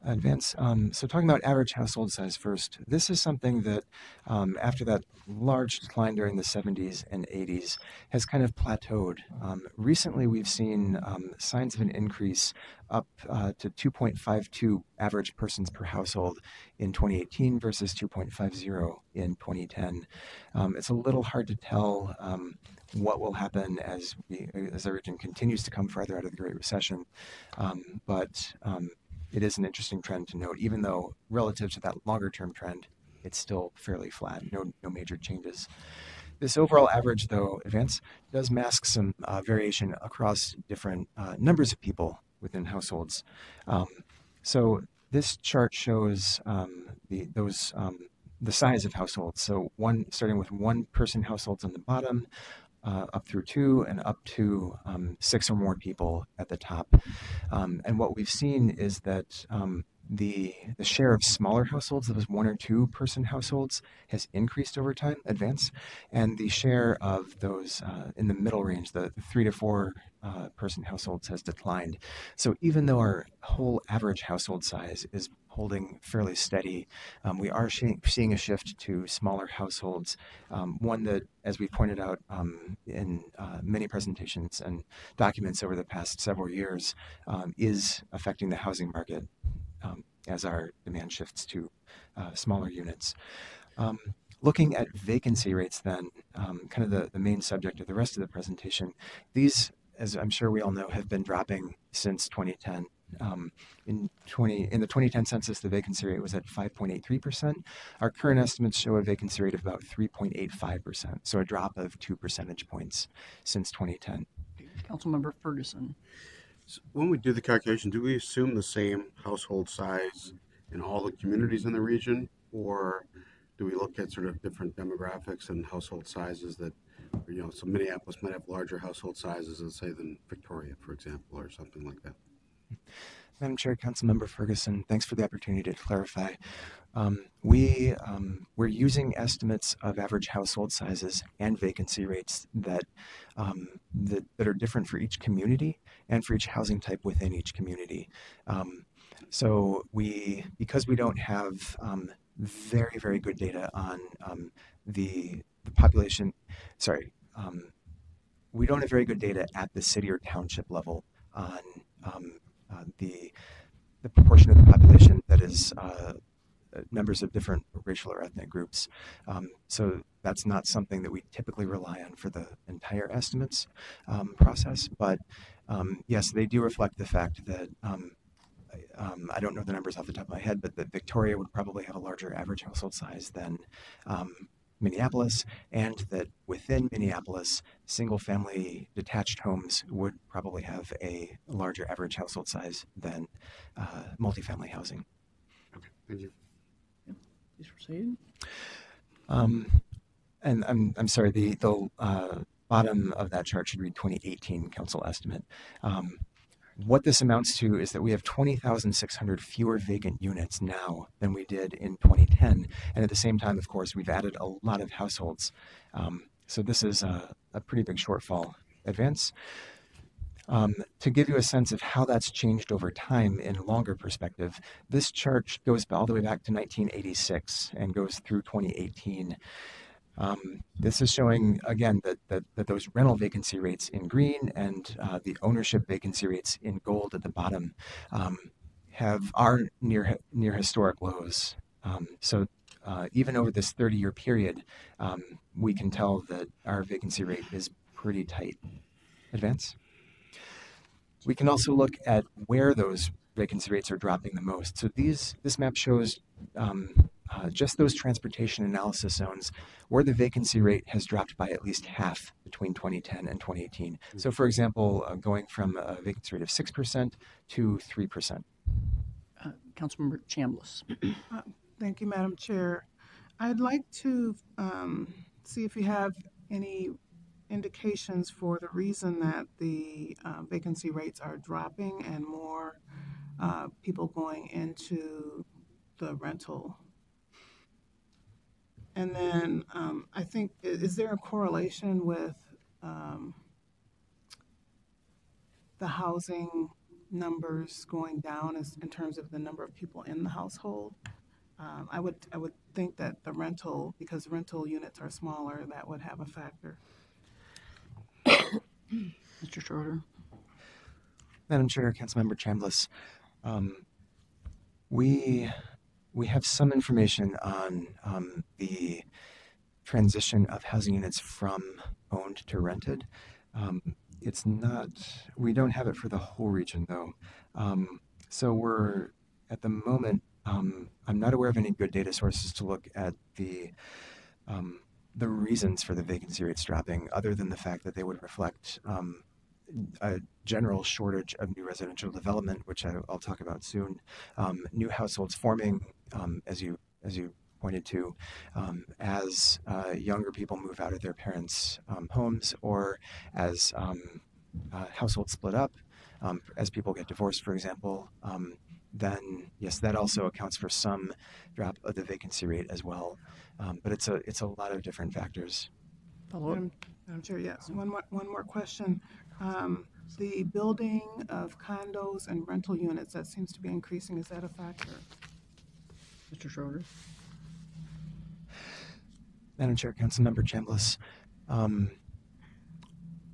Advance. So talking about average household size first, this is something that after that large decline during the 70s and 80s has kind of plateaued. Recently, we've seen signs of an increase up to 2.52 average persons per household in 2018 versus 2.50 in 2010. It's a little hard to tell what will happen as the region continues to come farther out of the Great Recession, but it is an interesting trend to note, even though relative to that longer term trend, it's still fairly flat, no major changes. This overall average, though, Advance, does mask some variation across different numbers of people within households. So this chart shows the size of households. So starting with 1-person households on the bottom, up through 2 and up to 6 or more people at the top. And what we've seen is that the share of smaller households, those 1 or 2-person households, has increased over time, Advance, and the share of those in the middle range, the 3 to 4 person households, has declined. So even though our whole average household size is holding fairly steady, we are seeing a shift to smaller households, one that, as we pointed out in many presentations and documents over the past several years, is affecting the housing market as our demand shifts to smaller units. Looking at vacancy rates then, kind of the main subject of the rest of the presentation, these, as I'm sure we all know, have been dropping since 2010. In the 2010 census, the vacancy rate was at 5.83%. Our current estimates show a vacancy rate of about 3.85%, so a drop of 2 percentage points since 2010. Councilmember Ferguson. So when we do the calculation, do we assume the same household size in all the communities in the region, or do we look at sort of different demographics and household sizes that, so Minneapolis might have larger household sizes, let's say, than Victoria, for example, or something like that? Madam Chair, Councilmember Ferguson, thanks for the opportunity to clarify. We're using estimates of average household sizes and vacancy rates that are different for each community and for each housing type within each community. Because we don't have very, very good data on the population, we don't have very good data at the city or township level on the proportion of the population that is members of different racial or ethnic groups. So that's not something that we typically rely on for the entire estimates process. But yes, they do reflect the fact that I don't know the numbers off the top of my head, but that Victoria would probably have a larger average household size than Minneapolis, and that within Minneapolis, single-family detached homes would probably have a larger average household size than multifamily housing. Okay, thank you. Please proceed. And I'm sorry, the bottom of that chart should read 2018 council estimate. What this amounts to is that we have 20,600 fewer vacant units now than we did in 2010. And at the same time, of course, we've added a lot of households. So this is a pretty big shortfall advance. To give you a sense of how that's changed over time in a longer perspective, this chart goes all the way back to 1986 and goes through 2018. This is showing, again, that those rental vacancy rates in green and the ownership vacancy rates in gold at the bottom are near historic lows. So even over this 30-year period, we can tell that our vacancy rate is pretty tight. Advance. We can also look at where those vacancy rates are dropping the most. So this map shows just those transportation analysis zones where the vacancy rate has dropped by at least half between 2010 and 2018. So for example, going from a vacancy rate of 6% to 3%. Councilmember Chambliss. Thank you, Madam Chair. I'd like to see if you have any indications for the reason that the vacancy rates are dropping and more people going into the rental. And then I think, is there a correlation with the housing numbers going down in terms of the number of people in the household? I would think that because rental units are smaller, that would have a factor. Mr. Schroeder. Madam Chair, Councilmember Chambliss, we have some information on the transition of housing units from owned to rented. We don't have it for the whole region though. So we're, at the moment, I'm not aware of any good data sources to look at the reasons for the vacancy rates dropping, other than the fact that they would reflect a general shortage of new residential development, which I'll talk about soon, new households forming, as you pointed to, as younger people move out of their parents' homes, or as households split up, as people get divorced, for example. Then yes, that also accounts for some drop of the vacancy rate as well. But it's a lot of different factors. Madam Chair, yes. One more question. The building of condos and rental units, that seems to be increasing. Is that a factor? Mr. Schroeder. Madam Chair, Councilmember Chambliss,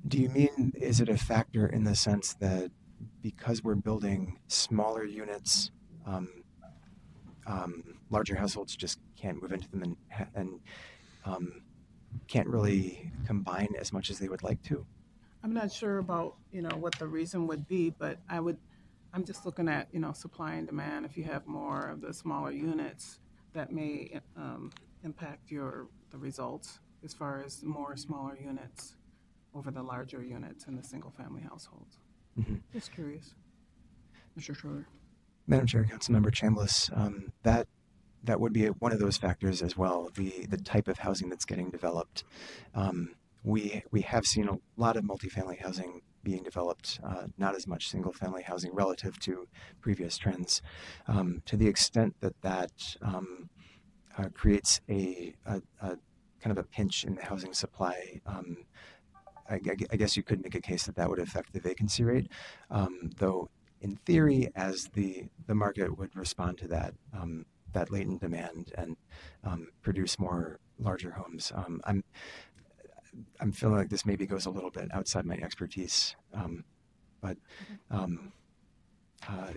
do you mean, is it a factor in the sense that because we're building smaller units, larger households just can't move into them and can't really combine as much as they would like to? I'm not sure about, what the reason would be, but I'm just looking at, supply and demand. If you have more of the smaller units, that may impact the results as far as more smaller units over the larger units in the single-family households. Mm-hmm. Just curious. Mr. Schroeder. Madam Chair, Councilmember Chambliss, that would be one of those factors as well, the type of housing that's getting developed. We have seen a lot of multifamily housing being developed, not as much single-family housing relative to previous trends. To the extent that creates a kind of a pinch in the housing supply, I guess you could make a case that that would affect the vacancy rate, though in theory, as the market would respond to that that latent demand and produce more larger homes. I'm feeling like this maybe goes a little bit outside my expertise, but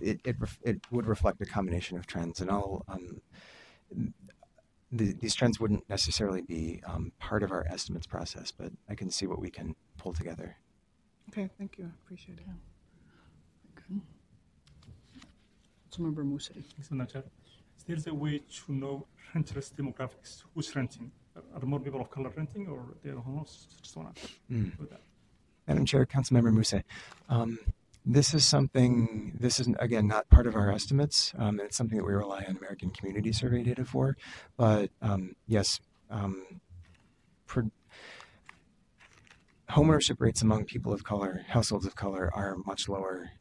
it would reflect a combination of trends, and these trends wouldn't necessarily be part of our estimates process, but I can see what we can pull together. Okay, thank you. I appreciate it. Good. Councilmember Muse. Thanks, Madam Chair. Is there a way to know renters' demographics? Who's renting? Are more people of color renting, or they're homeless? Just want to do that. Madam Chair, Councilmember Muse. This is again not part of our estimates. It's something that we rely on American Community Survey data for. But yes, homeownership rates among people of color, households of color, are much lower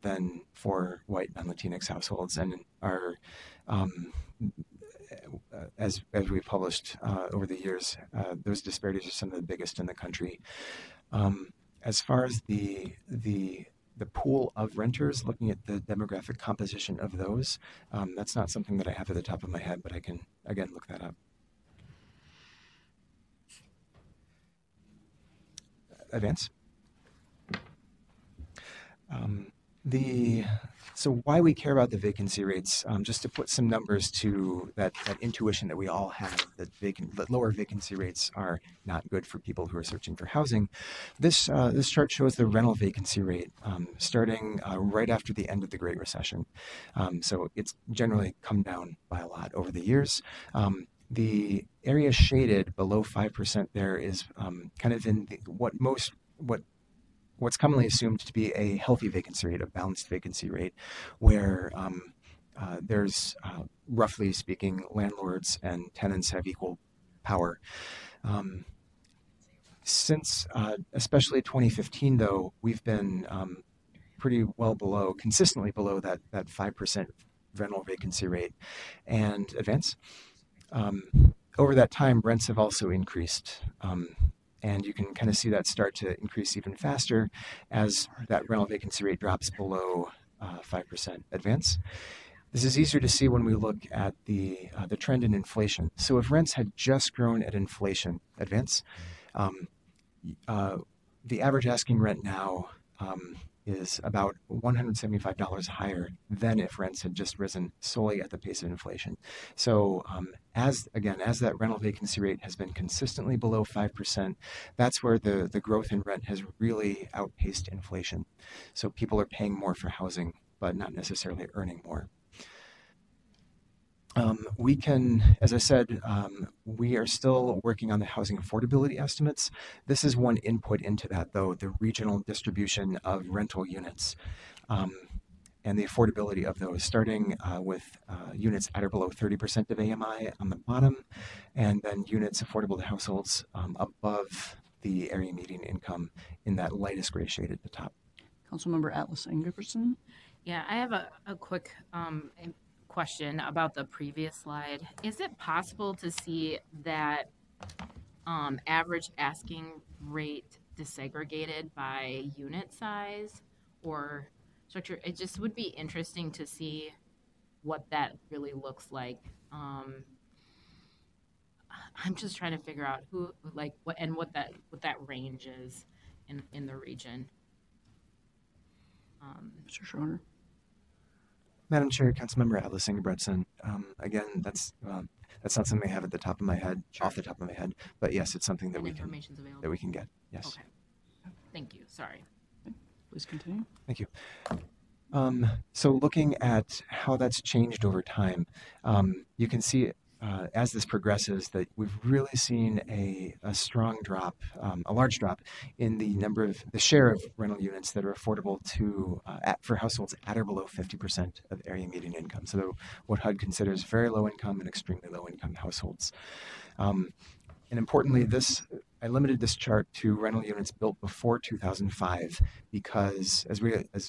than for white non-Latinx households, and are as we've published over the years, those disparities are some of the biggest in the country. As far as the pool of renters, looking at the demographic composition of those, that's not something that I have at the top of my head, but I can, again, look that up. Advance. So why we care about the vacancy rates, just to put some numbers to that intuition that we all have, that lower vacancy rates are not good for people who are searching for housing. This chart shows the rental vacancy rate starting right after the end of the Great Recession. So it's generally come down by a lot over the years. The area shaded below 5% there is kind of in what's commonly assumed to be a healthy vacancy rate, a balanced vacancy rate, where there's, roughly speaking, landlords and tenants have equal power. Since especially 2015, though, we've been pretty well below, consistently below that 5% rental vacancy rate. And advance. Over that time, rents have also increased. And you can kind of see that start to increase even faster as that rental vacancy rate drops below 5%. Advance. This is easier to see when we look at the trend in inflation. So if rents had just grown at inflation, advance, the average asking rent now is about $175 higher than if rents had just risen solely at the pace of inflation. So as that rental vacancy rate has been consistently below 5%, that's where the growth in rent has really outpaced inflation. So people are paying more for housing, but not necessarily earning more. We can, as I said, we are still working on the housing affordability estimates. This is one input into that, though, the regional distribution of rental units and the affordability of those, starting with units at or below 30% of AMI on the bottom, and then units affordable to households above the area median income in that lightest gray shade at the top. Councilmember Atlas Ingerson. Yeah, I have a quick question about the previous slide. Is it possible to see that average asking rate disaggregated by unit size or structure? It just would be interesting to see what that really looks like. I'm just trying to figure out what that range is in the region. Mr. Schroeder. Madam Chair, Councilmember Atlas Ingebretson. Again, that's not something I have at the top of my head, off the top of my head. But yes, it's something that we can get. Yes. Okay. Thank you. Sorry. Please continue. Thank you. So looking at how that's changed over time, you can see as this progresses that we've really seen a strong drop, a large drop in the share of rental units that are affordable for households at or below 50% of area median income. So what HUD considers very low income and extremely low income households. And importantly, I limited this chart to rental units built before 2005 because, as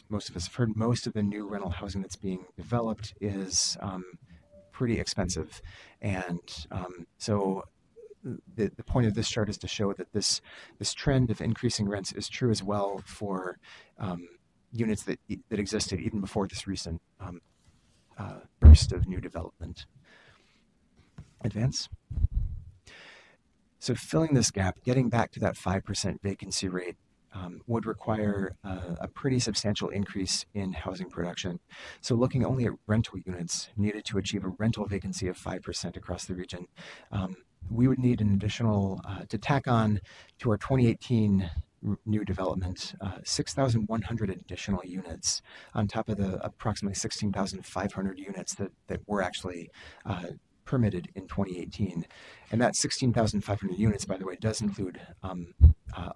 most of us have heard, most of the new rental housing that's being developed is pretty expensive, and so the point of this chart is to show that this trend of increasing rents is true as well for units that existed even before this recent burst of new development. Advance. So filling this gap, getting back to that 5% vacancy rate would require a pretty substantial increase in housing production. So looking only at rental units needed to achieve a rental vacancy of 5% across the region, we would need an additional, to tack on to our 2018 new development, 6,100 additional units on top of the approximately 16,500 units that were actually permitted in 2018. And that 16,500 units, by the way, does include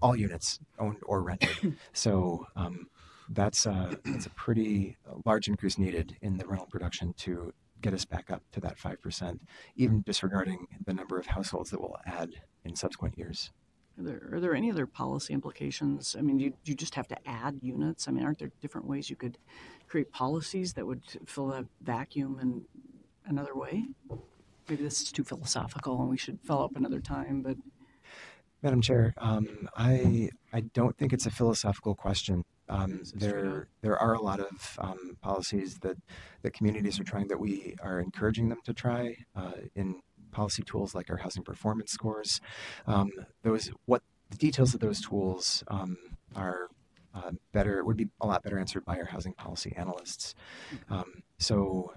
all units owned or rented. So that's a pretty large increase needed in the rental production to get us back up to that 5%, even disregarding the number of households that we'll add in subsequent years. Are there any other policy implications? I mean, do you just have to add units? I mean, aren't there different ways you could create policies that would fill that vacuum in another way? Maybe this is too philosophical and we should follow up another time, but. Madam Chair, I don't think it's a philosophical question. There are a lot of policies that communities are trying, that we are encouraging them to try in policy tools like our housing performance scores. What the details of those tools are better, would be a lot better answered by our housing policy analysts. So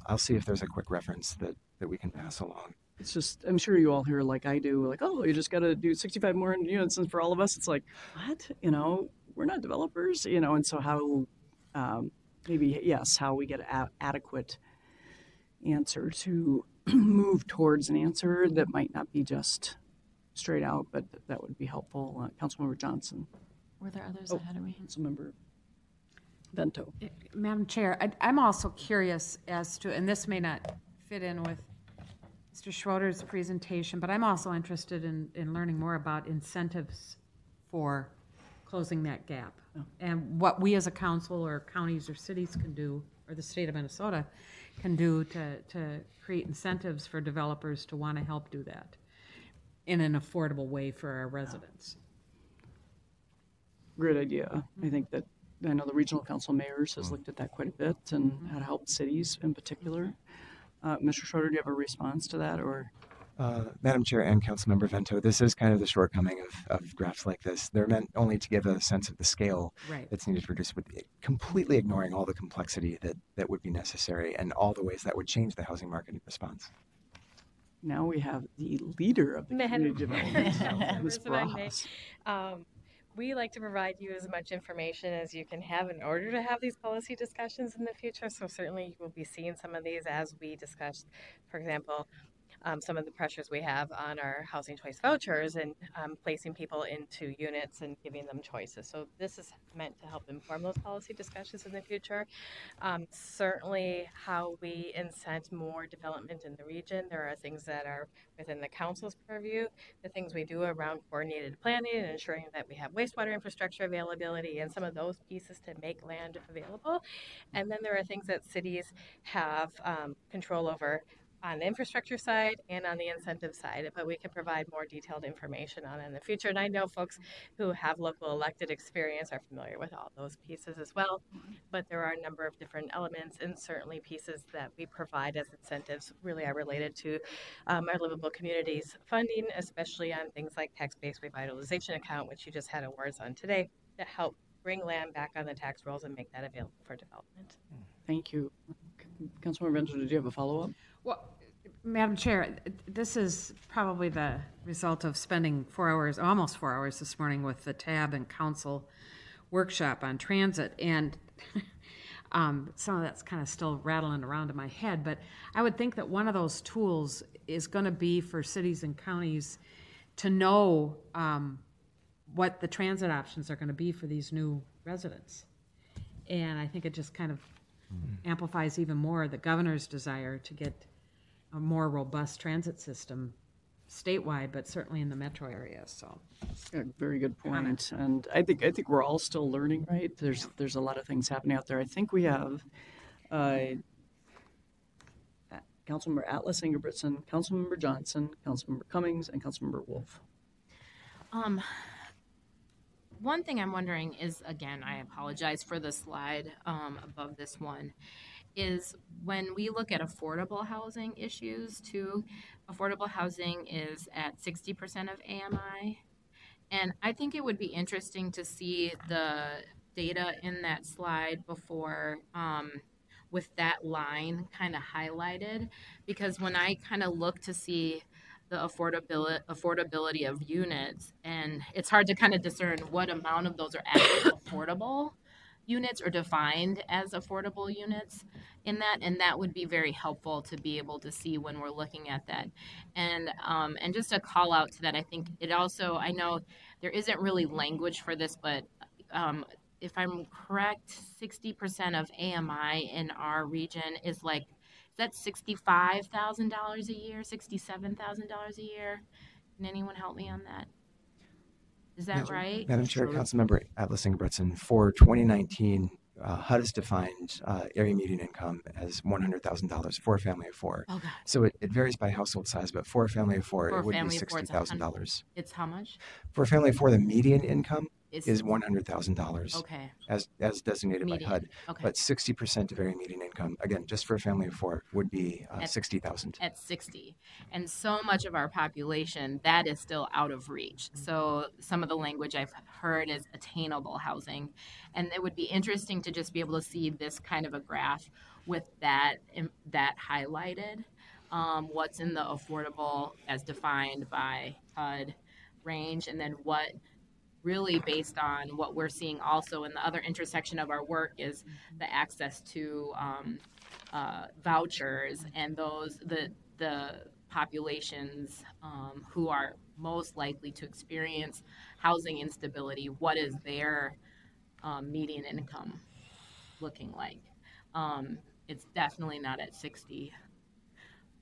I'll see if there's a quick reference that we can pass along. It's just, I'm sure you all hear like I do, like, oh, you just got to do 65 more units. And for all of us, it's like, what? We're not developers, and so how, maybe, yes, how we get adequate answer to move towards an answer that might not be just straight out, but that would be helpful. Councilmember Johnson. Were there others ahead of me? Councilmember Vento. Madam Chair, I'm also curious as to, and this may not fit in with Mr. Schroeder's presentation, but I'm also interested in learning more about incentives for closing that gap and what we as a council or counties or cities can do, or the state of Minnesota can do to create incentives for developers to want to help do that in an affordable way for our residents. Great idea. I think that, I know the regional council mayors has looked at that quite a bit and how to help cities in particular. Mr. Schroeder, do you have a response to that, or? Madam Chair and Councilmember Vento, this is kind of the shortcoming of drafts like this. They're meant only to give a sense of the scale that's needed to reduce, with completely ignoring all the complexity that would be necessary and all the ways that would change the housing market in response. Now we have the leader of the community development, Ms. Barajas. We like to provide you as much information as you can have in order to have these policy discussions in the future. So certainly you will be seeing some of these as we discuss, for example, some of the pressures we have on our housing choice vouchers and placing people into units and giving them choices. So this is meant to help inform those policy discussions in the future. Certainly how we incent more development in the region. There are things that are within the council's purview, the things we do around coordinated planning and ensuring that we have wastewater infrastructure availability and some of those pieces to make land available. And then there are things that cities have control over on the infrastructure side and on the incentive side, but we can provide more detailed information on it in the future. And I know folks who have local elected experience are familiar with all those pieces as well, but there are a number of different elements and certainly pieces that we provide as incentives really are related to our livable communities funding, especially on things like tax-based revitalization account, which you just had awards on today, that help bring land back on the tax rolls and make that available for development. Thank you. Councilmember Vento, did you have a follow-up? Well, Madam Chair, this is probably the result of spending 4 hours, almost 4 hours this morning with the TAB and council workshop on transit. And some of that's kind of still rattling around in my head, but I would think that one of those tools is going to be for cities and counties to know what the transit options are going to be for these new residents. And I think it just kind of amplifies even more the governor's desire to get a more robust transit system statewide, but certainly in the metro area, so. Yeah, very good point. And I think we're all still learning, right? There's a lot of things happening out there. I think we have Councilmember Atlas Ingebrigtsen, Councilmember Johnson, Councilmember Cummings, and Councilmember Wolf. One thing I'm wondering is, again, I apologize for the slide above this one, is when we look at affordable housing issues too, affordable housing is at 60% of AMI. And I think it would be interesting to see the data in that slide before with that line kind of highlighted, because when I kind of look to see the affordability of units, and it's hard to kind of discern what amount of those are actually affordable units or defined as affordable units in that, and that would be very helpful to be able to see when we're looking at that. And just a call out to that, I think it also, I know there isn't really language for this, but if I'm correct, 60% of AMI in our region is like, is that $65,000 a year, $67,000 a year? Can anyone help me on that? Is that right? Madam Chair, Councilmember Atlas Ingebrigtsen, for 2019, HUD has defined area median income as $100,000 for a family of four. Oh, God. So it varies by household size, but for a family of four, For a it would be family of four, $60,000. It's how much? For a family of four, the median income Is $100,000. Okay. As designated Median. by HUD. Okay. But 60% of area median income, again, just for a family of four, would be 60,000. At 60. And so much of our population, that is still out of reach. So some of the language I've heard is attainable housing. And it would be interesting to just be able to see this kind of a graph with that highlighted. What's in the affordable as defined by HUD range, and then what really based on what we're seeing also in the other intersection of our work is the access to vouchers and the populations who are most likely to experience housing instability. What is their median income looking like? It's definitely not at 60.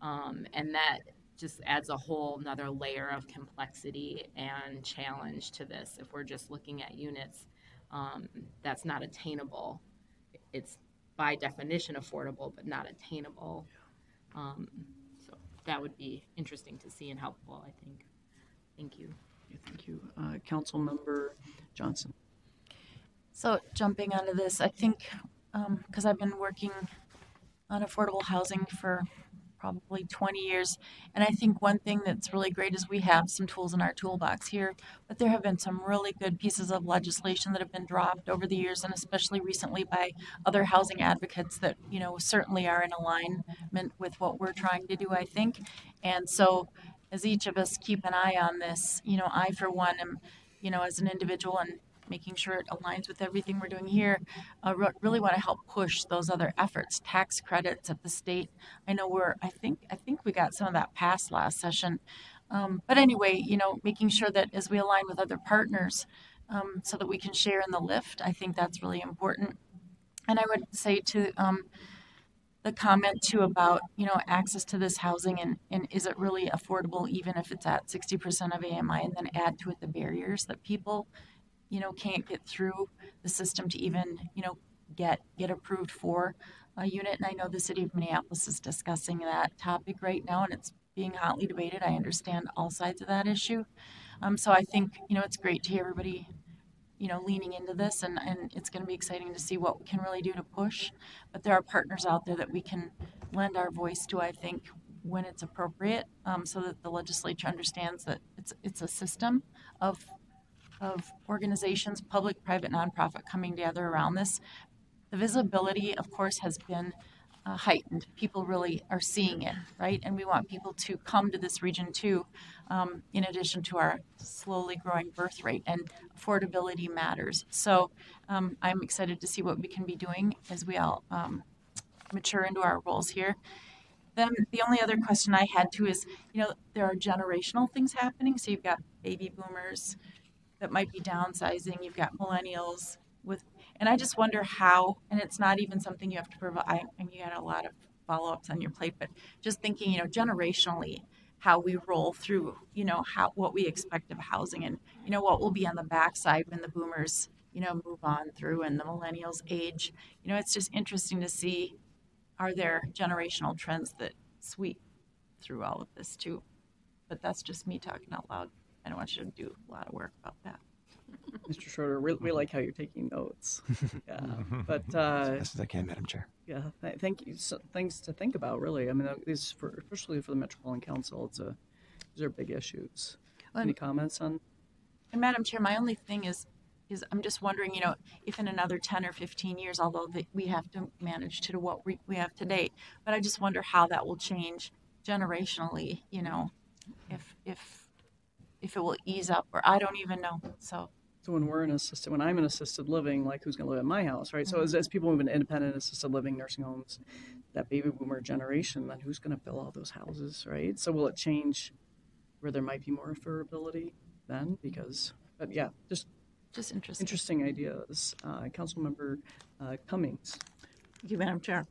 And that just adds a whole nother layer of complexity and challenge to this. If we're just looking at units, that's not attainable. It's by definition affordable, but not attainable. So that would be interesting to see and helpful, I think. Thank you. Thank you. Councilmember Johnson. So jumping onto this, I think, because I've been working on affordable housing for probably 20 years. And I think one thing that's really great is we have some tools in our toolbox here, but there have been some really good pieces of legislation that have been dropped over the years, and especially recently by other housing advocates that, you know, certainly are in alignment with what we're trying to do, I think. And so as each of us keep an eye on this, you know, I, for one, am, you know, as an individual and making sure it aligns with everything we're doing here, really want to help push those other efforts, tax credits at the state. I know I think we got some of that passed last session. But anyway, you know, making sure that as we align with other partners so that we can share in the lift, I think that's really important. And I would say to the comment too about, you know, access to this housing and is it really affordable even if it's at 60% of AMI, and then add to it the barriers that people, you know, can't get through the system to even, you know, get approved for a unit. And I know the city of Minneapolis is discussing that topic right now, and it's being hotly debated. I understand all sides of that issue. So I think, you know, it's great to hear everybody, you know, leaning into this, and it's going to be exciting to see what we can really do to push. But there are partners out there that we can lend our voice to, I think, when it's appropriate, so that the legislature understands that it's a system of organizations, public, private, nonprofit, coming together around this. The visibility, of course, has been heightened. People really are seeing it, right? And we want people to come to this region too, in addition to our slowly growing birth rate, and affordability matters. So I'm excited to see what we can be doing as we all mature into our roles here. Then the only other question I had too is, you know, there are generational things happening. So you've got baby boomers that might be downsizing. You've got millennials and I just wonder how, and it's not even something you have to provide. I mean, you got a lot of follow-ups on your plate, but just thinking, you know, generationally, how we roll through, what we expect of housing and, what will be on the backside when the boomers, move on through and the millennials age. It's just interesting to see, are there generational trends that sweep through all of this too? But that's just me talking out loud. I don't want you to do a lot of work about that. Mr. Schroeder, we like how you're taking notes. Yeah, but As best as I can, Madam Chair. yeah, thank you. So, things to think about, really. I mean, especially for the Metropolitan Council, these are big issues. Any comments on? And Madam Chair, my only thing is I'm just wondering, if in another 10 or 15 years, although we have to manage to do what we have today, but I just wonder how that will change generationally, if it will ease up, or I don't even know. So when I'm in assisted living, like who's going to live in my house, right? So as people move into independent assisted living, nursing homes, that baby boomer generation, then who's going to fill all those houses, right? So will it change where there might be more affordability then? But yeah, just interesting ideas. Councilmember Cummings. Thank you, Madam Chair.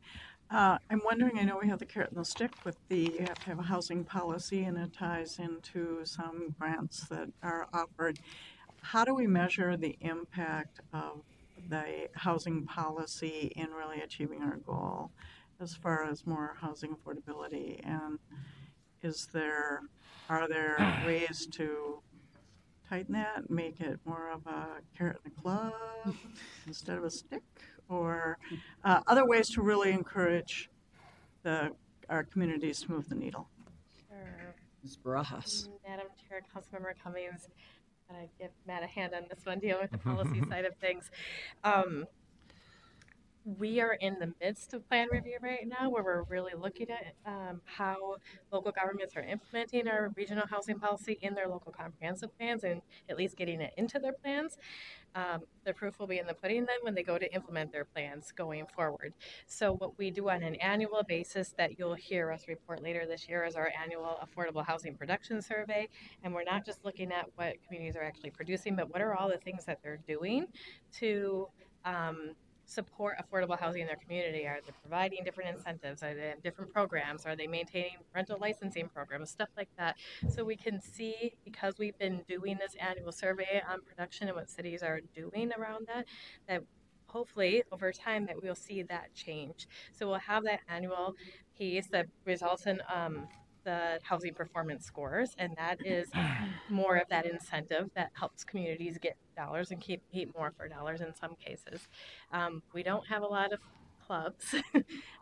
I'm wondering, I know we have the carrot and the stick with you have to have a housing policy, and it ties into some grants that are offered. How do we measure the impact of the housing policy in really achieving our goal as far as more housing affordability? And are there ways to tighten that, make it more of a carrot and a club instead of a stick? Or other ways to really encourage our communities to move the needle? Sure. Ms. Barajas. Madam Chair, Councilmember Cummings, and I give Matt a hand on this one, dealing with the policy side of things. We are in the midst of plan review right now, where we're really looking at how local governments are implementing our regional housing policy in their local comprehensive plans, and at least getting it into their plans. The proof will be in the pudding then when they go to implement their plans going forward. So what we do on an annual basis that you'll hear us report later this year is our annual Affordable Housing Production Survey. And we're not just looking at what communities are actually producing, but what are all the things that they're doing to support affordable housing in their community. Are they providing different incentives? Are they different programs? Are they maintaining rental licensing programs? Stuff like that. So we can see, because we've been doing this annual survey on production and what cities are doing around that hopefully over time that we'll see that change. So we'll have that annual piece that results in the housing performance scores, and that is more of that incentive that helps communities get dollars and keep more for dollars in some cases. We don't have a lot of clubs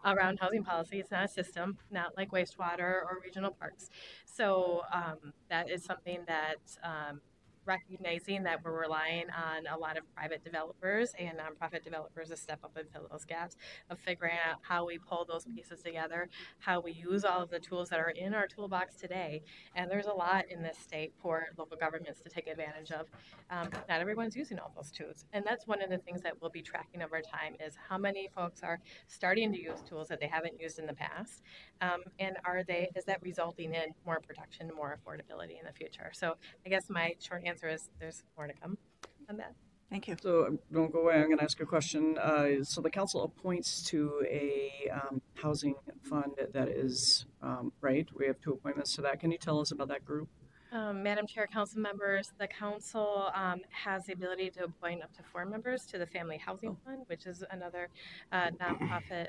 around housing policy. It's not a system, not like wastewater or regional parks. So that is something that recognizing that we're relying on a lot of private developers and nonprofit developers to step up and fill those gaps, of figuring out how we pull those pieces together, how we use all of the tools that are in our toolbox today. And there's a lot in this state for local governments to take advantage of. Not everyone's using all those tools. And that's one of the things that we'll be tracking over time, is how many folks are starting to use tools that they haven't used in the past. And is that resulting in more production, more affordability in the future? So I guess my short answer is there's more to come on that. Thank you. So don't go away. I'm going to ask a question. So the council appoints to a housing fund that is, right? We have 2 appointments to that. Can you tell us about that group? Madam Chair, council members, the council has the ability to appoint up to 4 members to the Family Housing Fund, which is another nonprofit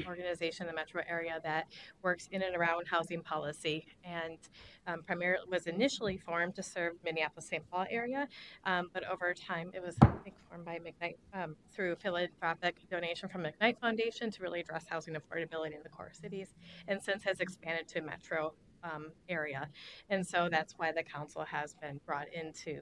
organization in the metro area that works in and around housing policy, and primarily was initially formed to serve Minneapolis-St. Paul area, but over time it was, I think, formed by McKnight through philanthropic donation from McKnight Foundation to really address housing affordability in the core cities, and since has expanded to metro area. And so that's why the council has been brought in to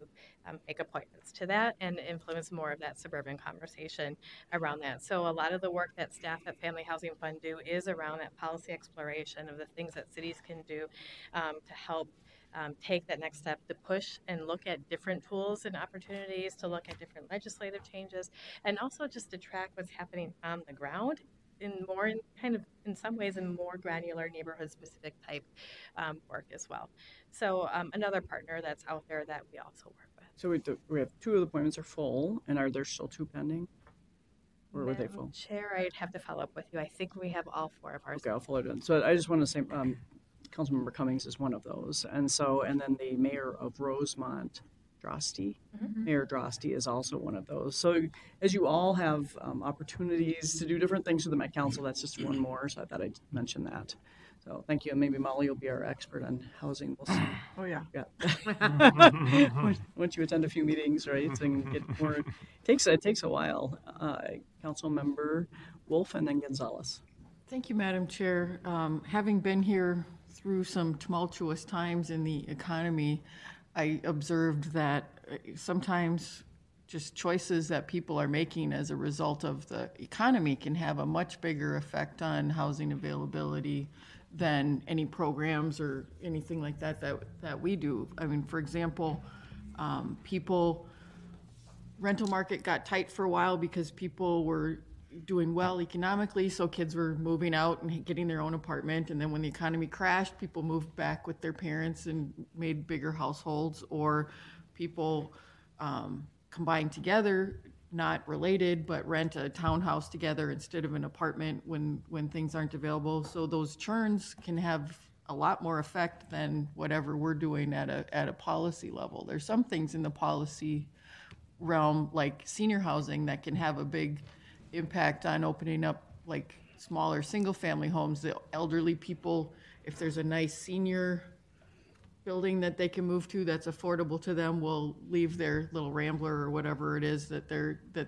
make appointments to that and influence more of that suburban conversation around that. So a lot of the work that staff at Family Housing Fund do is around that policy exploration of the things that cities can do to help take that next step, to push and look at different tools and opportunities, to look at different legislative changes, and also just to track what's happening on the ground in some ways in more granular neighborhood specific type work as well. So another partner that's out there that we also work with. So we have 2 of the appointments are full, and are there still 2 pending? Or were they full? Chair, I'd have to follow up with you. I think we have all 4 of ours. Okay, I'll follow it in. So I just want to say, Councilmember Cummings is one of those. And so, and then the mayor of Rosemont, Mayor Drosty is also one of those. So as you all have opportunities to do different things with the Met Council, that's just one more. So I thought I'd mention that. So thank you. And maybe Molly will be our expert on housing. We'll see. Oh, yeah. Once you attend a few meetings, right, and get more, it takes a while. Councilmember Wolf and then Gonzalez. Thank you, Madam Chair. Having been here through some tumultuous times in the economy, I observed that sometimes just choices that people are making as a result of the economy can have a much bigger effect on housing availability than any programs or anything like that we do. I mean, for example, rental market got tight for a while because people were doing well economically, so kids were moving out and getting their own apartment. And then when the economy crashed, people moved back with their parents and made bigger households, or people combined together, not related, but rent a townhouse together instead of an apartment when things aren't available. So those churns can have a lot more effect than whatever we're doing at a policy level. There's some things in the policy realm, like senior housing, that can have a big impact on opening up like smaller single-family homes. The elderly people, if there's a nice senior building that they can move to that's affordable to them, will leave their little Rambler or whatever it is that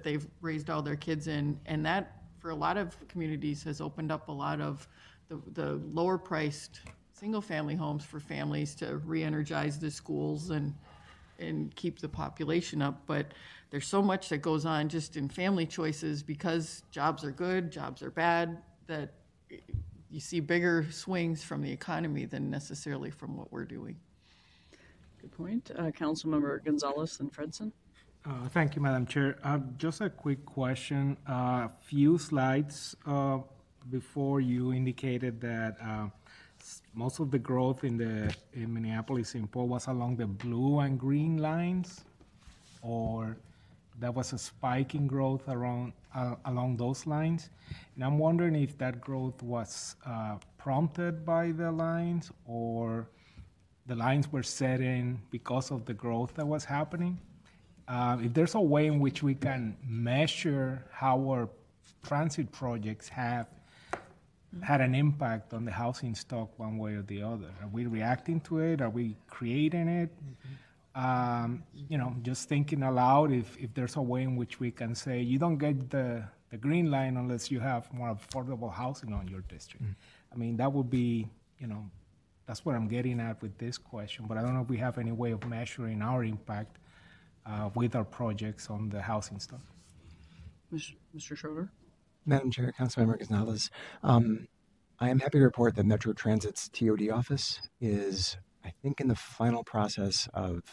they've raised all their kids in. And that, for a lot of communities, has opened up a lot of the lower-priced single-family homes for families to re-energize the schools and keep the population up. But there's so much that goes on just in family choices because jobs are good, jobs are bad, that you see bigger swings from the economy than necessarily from what we're doing. Good point. Councilmember Gonzalez and Fredson. Thank you, Madam Chair. Just a quick question. A few slides before you indicated that most of the growth in Minneapolis St. Paul was along the blue and green lines, or that was a spike in growth along those lines. And I'm wondering if that growth was prompted by the lines, or the lines were set in because of the growth that was happening. If there's a way in which we can measure how our transit projects have had an impact on the housing stock one way or the other. Are we reacting to it? Are we creating it? Just thinking aloud, if there's a way in which we can say, you don't get the green line unless you have more affordable housing on your district. I mean, that would be, that's what I'm getting at with this question, but I don't know if we have any way of measuring our impact with our projects on the housing stock. Mr. Schroeder? Madam Chair, Councilmember Gonzalez, I am happy to report that Metro Transit's TOD office is, I think, in the final stages of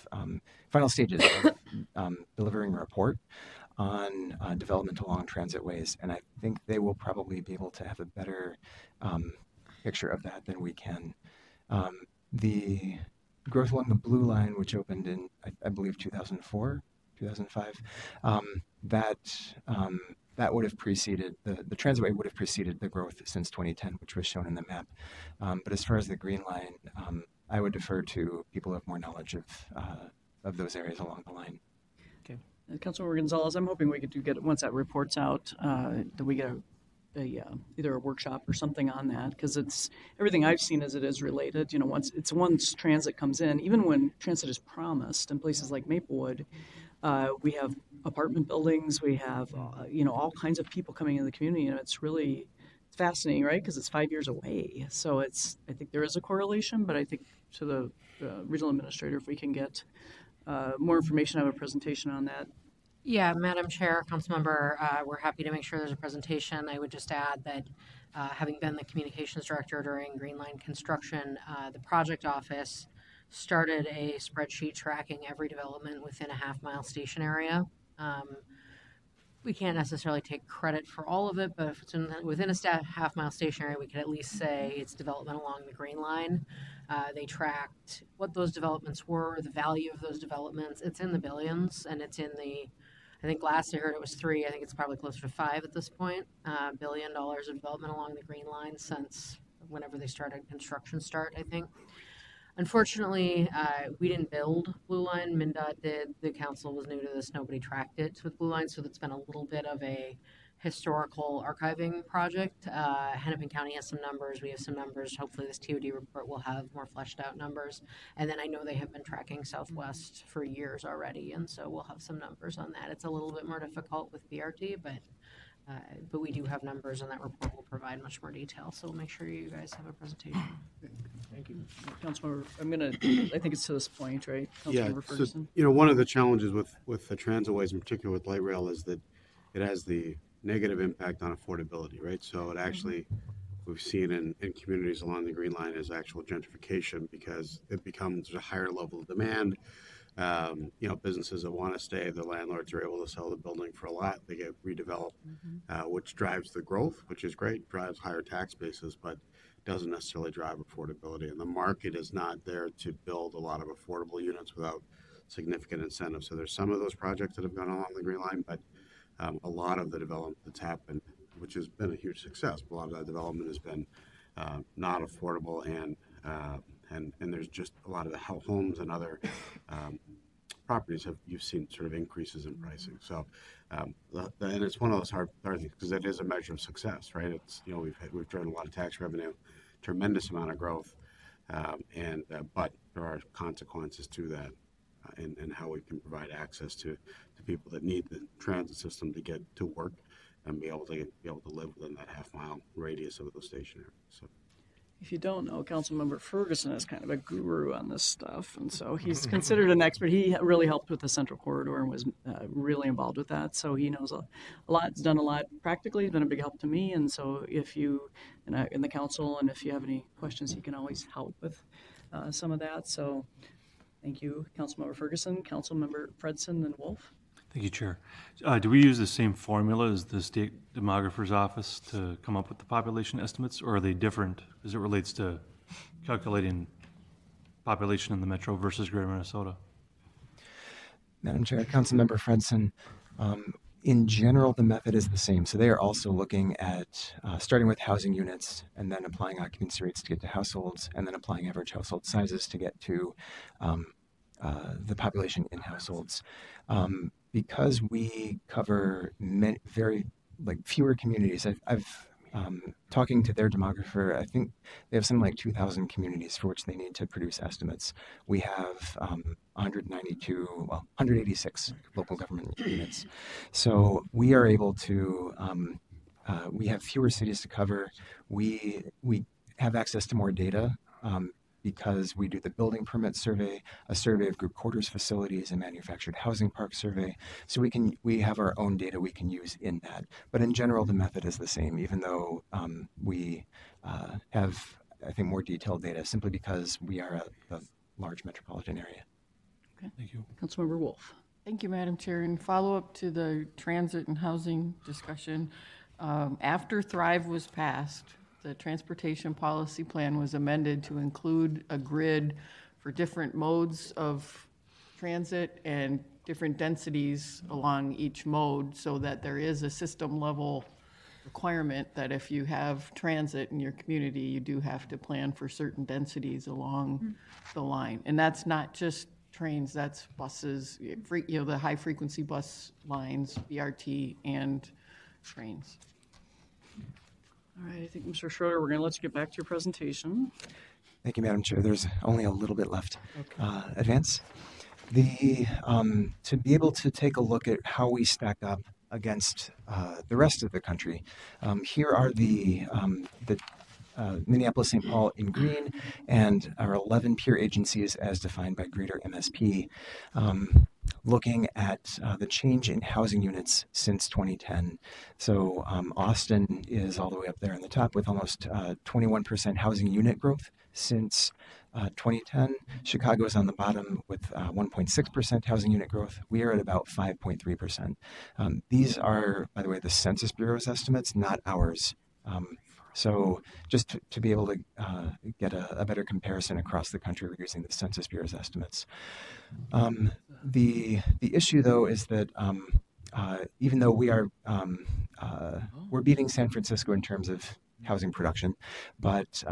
delivering a report on development along transitways, and I think they will probably be able to have a better picture of that than we can. The growth along the blue line, which opened in, I believe, 2004, 2005, that would have preceded, the transitway would have preceded the growth since 2010, which was shown in the map. But as far as the green line, I would defer to people who have more knowledge of those areas along the line. Okay. Councilmember Gonzalez, I'm hoping we could get, once that report's out, that we get either a workshop or something on that, because it's everything I've seen as it is related. Once transit comes in, even when transit is promised in places like Maplewood, we have apartment buildings, we have all kinds of people coming into the community, and it's fascinating, right? Because it's 5 years away. So I think there is a correlation, but I think to the regional administrator, if we can get more information, have a presentation on that. Yeah, Madam Chair, Councilmember, we're happy to make sure there's a presentation. I would just add that having been the communications director during Green Line construction, the project office started a spreadsheet tracking every development within a half-mile station area. We can't necessarily take credit for all of it, but if it's within a half-mile station area, we can at least say it's development along the Green Line. They tracked what those developments were, the value of those developments. It's in the billions, and it's in I think last I heard it was 3, I think it's probably closer to 5 at this point, $1 billion of development along the Green Line since whenever they started construction start, I think. Unfortunately, we didn't build Blue Line. MnDOT did. The council was new to this. Nobody tracked it with Blue Line, so it's been a little bit of a historical archiving project. Hennepin County has some numbers. We have some numbers. Hopefully this TOD report will have more fleshed out numbers. And then I know they have been tracking Southwest for years already, and so we'll have some numbers on that. It's a little bit more difficult with BRT, but we do have numbers, and that report will provide much more detail. So we'll make sure you guys have a presentation. Thank you. Councilmember, I think it's to this point, right? Yeah, Councilmember so, Ferguson? one of the challenges with the transitways, in particular with light rail, is that it has the negative impact on affordability, right? So it actually, we've seen in communities along the Green Line is actual gentrification because it becomes a higher level of demand. Businesses that want to stay, the landlords are able to sell the building for a lot. They get redeveloped, which drives the growth, which is great, drives higher tax bases, but doesn't necessarily drive affordability. And the market is not there to build a lot of affordable units without significant incentives. So there's some of those projects that have gone along the Green Line, but a lot of the development that's happened, which has been a huge success, but a lot of that development has been not affordable, and there's just a lot of the homes and other properties you've seen sort of increases in pricing. So, and it's one of those hard things because it is a measure of success, right? It's we've driven a lot of tax revenue, tremendous amount of growth, but there are consequences to that, and how we can provide access to people that need the transit system to get to work and be able to live within that half-mile radius of the station area. So. If you don't know, Councilmember Ferguson is kind of a guru on this stuff, and so he's considered an expert. He really helped with the Central Corridor and was really involved with that, so he knows a lot. He's done a lot practically. He's been a big help to me, and so if you, in the council, and if you have any questions, he can always help with some of that. So thank you, Councilmember Ferguson, Councilmember Fredson, and Wolf. Thank you, Chair. Do we use the same formula as the state demographer's office to come up with the population estimates, or are they different as it relates to calculating population in the metro versus greater Minnesota? Madam Chair, Councilmember Fredson, in general, the method is the same. So they are also looking at starting with housing units and then applying occupancy rates to get to households, and then applying average household sizes to get to the population in households. Because we cover fewer communities, I've talking to their demographer, I think they have something like 2,000 communities for which they need to produce estimates. We have 186 local government units. So we are able to, we have fewer cities to cover. We have access to more data because we do the building permit survey, a survey of group quarters facilities, and manufactured housing park survey. So we have our own data we can use in that. But in general, the method is the same, even though we have, I think, more detailed data simply because we are a large metropolitan area. Okay, thank you. Councilmember Wolf. Thank you, Madam Chair. In follow-up to the transit and housing discussion, after Thrive was passed, the transportation policy plan was amended to include a grid for different modes of transit and different densities along each mode, so that there is a system level requirement that if you have transit in your community, you do have to plan for certain densities along the line. And that's not just trains, that's buses, the high frequency bus lines, BRT, and trains. All right, I think, Mr. Schroeder, we're going to let you get back to your presentation. Thank you, Madam Chair. There's only a little bit left. Okay. Advance. To be able to take a look at how we stack up against the rest of the country, here are the Minneapolis, St. Paul in green, and our 11 peer agencies as defined by Greater MSP. Looking at the change in housing units since 2010. So Austin is all the way up there on the top with almost 21% housing unit growth since 2010. Chicago is on the bottom with 1.6% housing unit growth. We are at about 5.3%. These are, by the way, the Census Bureau's estimates, not ours. So just to be able to get a better comparison across the country, we're using the Census Bureau's estimates. The issue, though, is that even though we're beating San Francisco in terms of housing production, but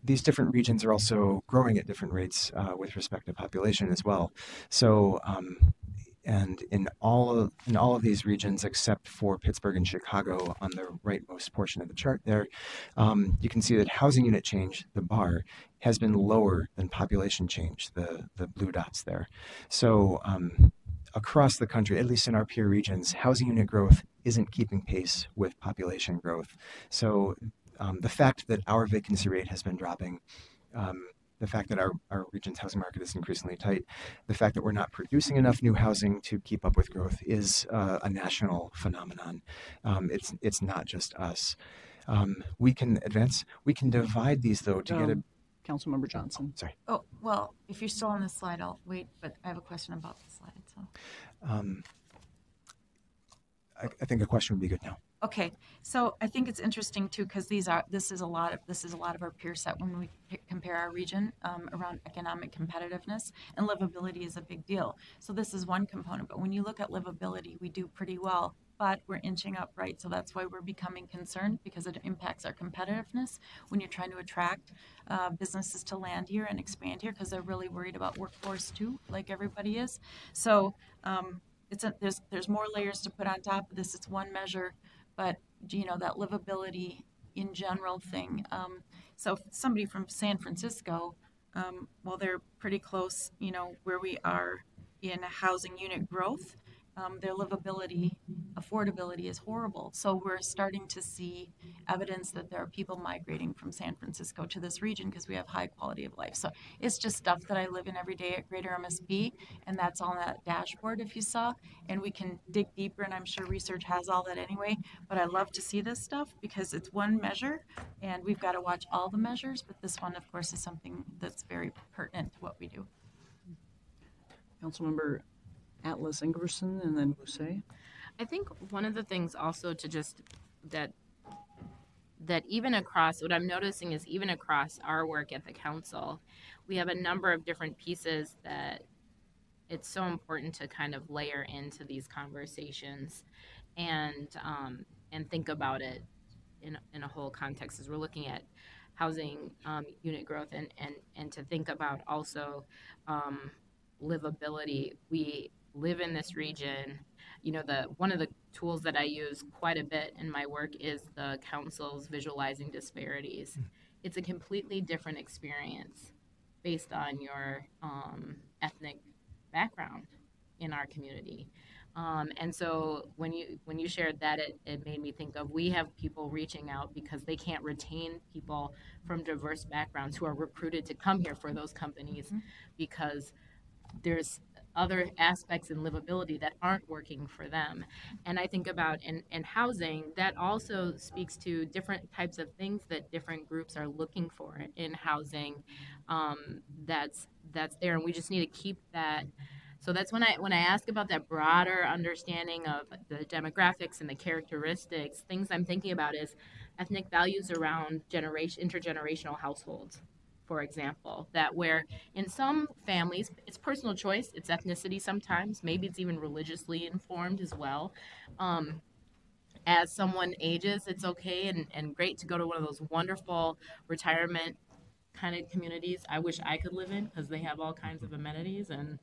these different regions are also growing at different rates with respect to population as well. So and in all of these regions, except for Pittsburgh and Chicago, on the rightmost portion of the chart there, you can see that housing unit change, the bar, has been lower than population change, the blue dots there. So across the country, at least in our peer regions, housing unit growth isn't keeping pace with population growth. So the fact that our vacancy rate has been dropping, the fact that our region's housing market is increasingly tight, the fact that we're not producing enough new housing to keep up with growth is a national phenomenon. It's not just us. We can divide these though to get a. Councilmember Johnson. Sorry. Oh, well, if you're still on the slide, I'll wait, but I have a question about the slide, so. I think a question would be good now. Okay, so I think it's interesting too, because this is a lot of our peer set when we compare our region around economic competitiveness, and livability is a big deal. So this is one component, but when you look at livability, we do pretty well, but we're inching up, right? So that's why we're becoming concerned, because it impacts our competitiveness when you're trying to attract businesses to land here and expand here, because they're really worried about workforce too, like everybody is. So there's more layers to put on top of this. It's one measure, but that livability in general thing. So somebody from San Francisco, well, they're pretty close, where we are in housing unit growth. Their livability, affordability is horrible. So we're starting to see evidence that there are people migrating from San Francisco to this region because we have high quality of life. So it's just stuff that I live in every day at Greater MSP, and that's on that dashboard if you saw. And we can dig deeper, and I'm sure research has all that anyway. But I love to see this stuff because it's one measure, and we've got to watch all the measures. But this one, of course, is something that's very pertinent to what we do. Councilmember Atlas Ingerson and then Bousse. I think one of the things also to just that even across, what I'm noticing is even across our work at the council, we have a number of different pieces that it's so important to kind of layer into these conversations and think about it in a whole context as we're looking at housing unit growth and to think about also livability. We live in this region. One of the tools that I use quite a bit in my work is the council's visualizing disparities. It's a completely different experience based on your ethnic background in our community. And so when you shared that, it made me think of, we have people reaching out because they can't retain people from diverse backgrounds who are recruited to come here for those companies because there's other aspects in livability that aren't working for them. And I think about in housing, that also speaks to different types of things that different groups are looking for in housing that's there. And we just need to keep that. So that's when I ask about that broader understanding of the demographics and the characteristics, things I'm thinking about is ethnic values around intergenerational households. For example, that where in some families, it's personal choice, it's ethnicity sometimes, maybe it's even religiously informed as well. As someone ages, it's okay and great to go to one of those wonderful retirement kind of communities I wish I could live in because they have all kinds of amenities and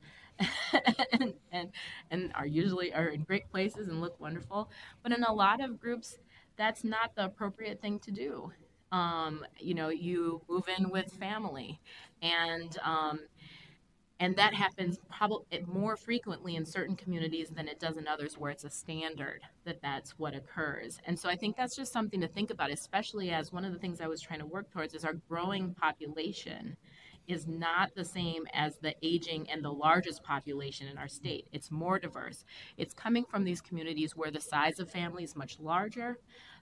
are usually in great places and look wonderful. But in a lot of groups, that's not the appropriate thing to do. You move in with family, and that happens probably more frequently in certain communities than it does in others, where it's a standard that that's what occurs. And so I think that's just something to think about, especially as one of the things I was trying to work towards is our growing population is not the same as the aging and the largest population in our state. It's more diverse. It's coming from these communities where the size of family is much larger.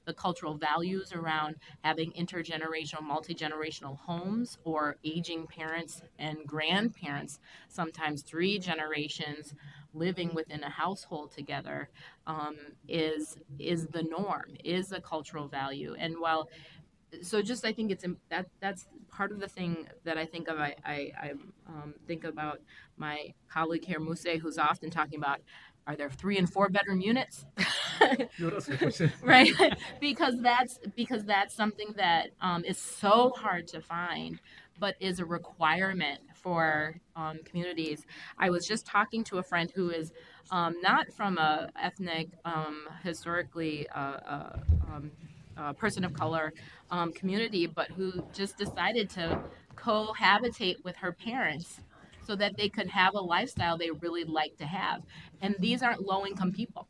The cultural values around having intergenerational, multi-generational homes or aging parents and grandparents, sometimes 3 generations living within a household together, is the norm, is a cultural value. And while so just I think that's part of the thing that I think of. I think about my colleague here, Muse, who's often talking about, are there 3 and 4 bedroom units? Right? because that's something that is so hard to find, but is a requirement for communities. I was just talking to a friend who is not from a ethnic, historically person of color community, but who just decided to cohabitate with her parents so that they could have a lifestyle they really like to have. And these aren't low income people.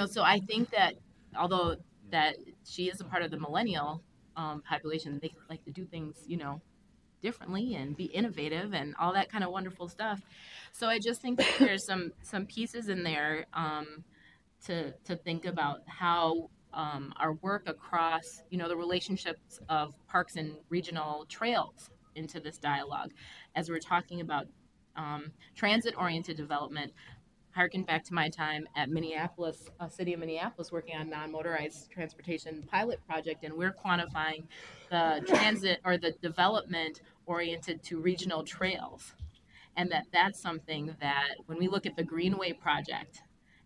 So I think that although that she is a part of the millennial population, they like to do things, differently and be innovative and all that kind of wonderful stuff. So I just think that there's some pieces in there to think about how our work across, the relationships of parks and regional trails into this dialogue, as we're talking about transit-oriented development. Harken back to my time at Minneapolis, city of Minneapolis, working on non-motorized transportation pilot project, and we're quantifying the transit or the development oriented to regional trails. And that's something that when we look at the Greenway project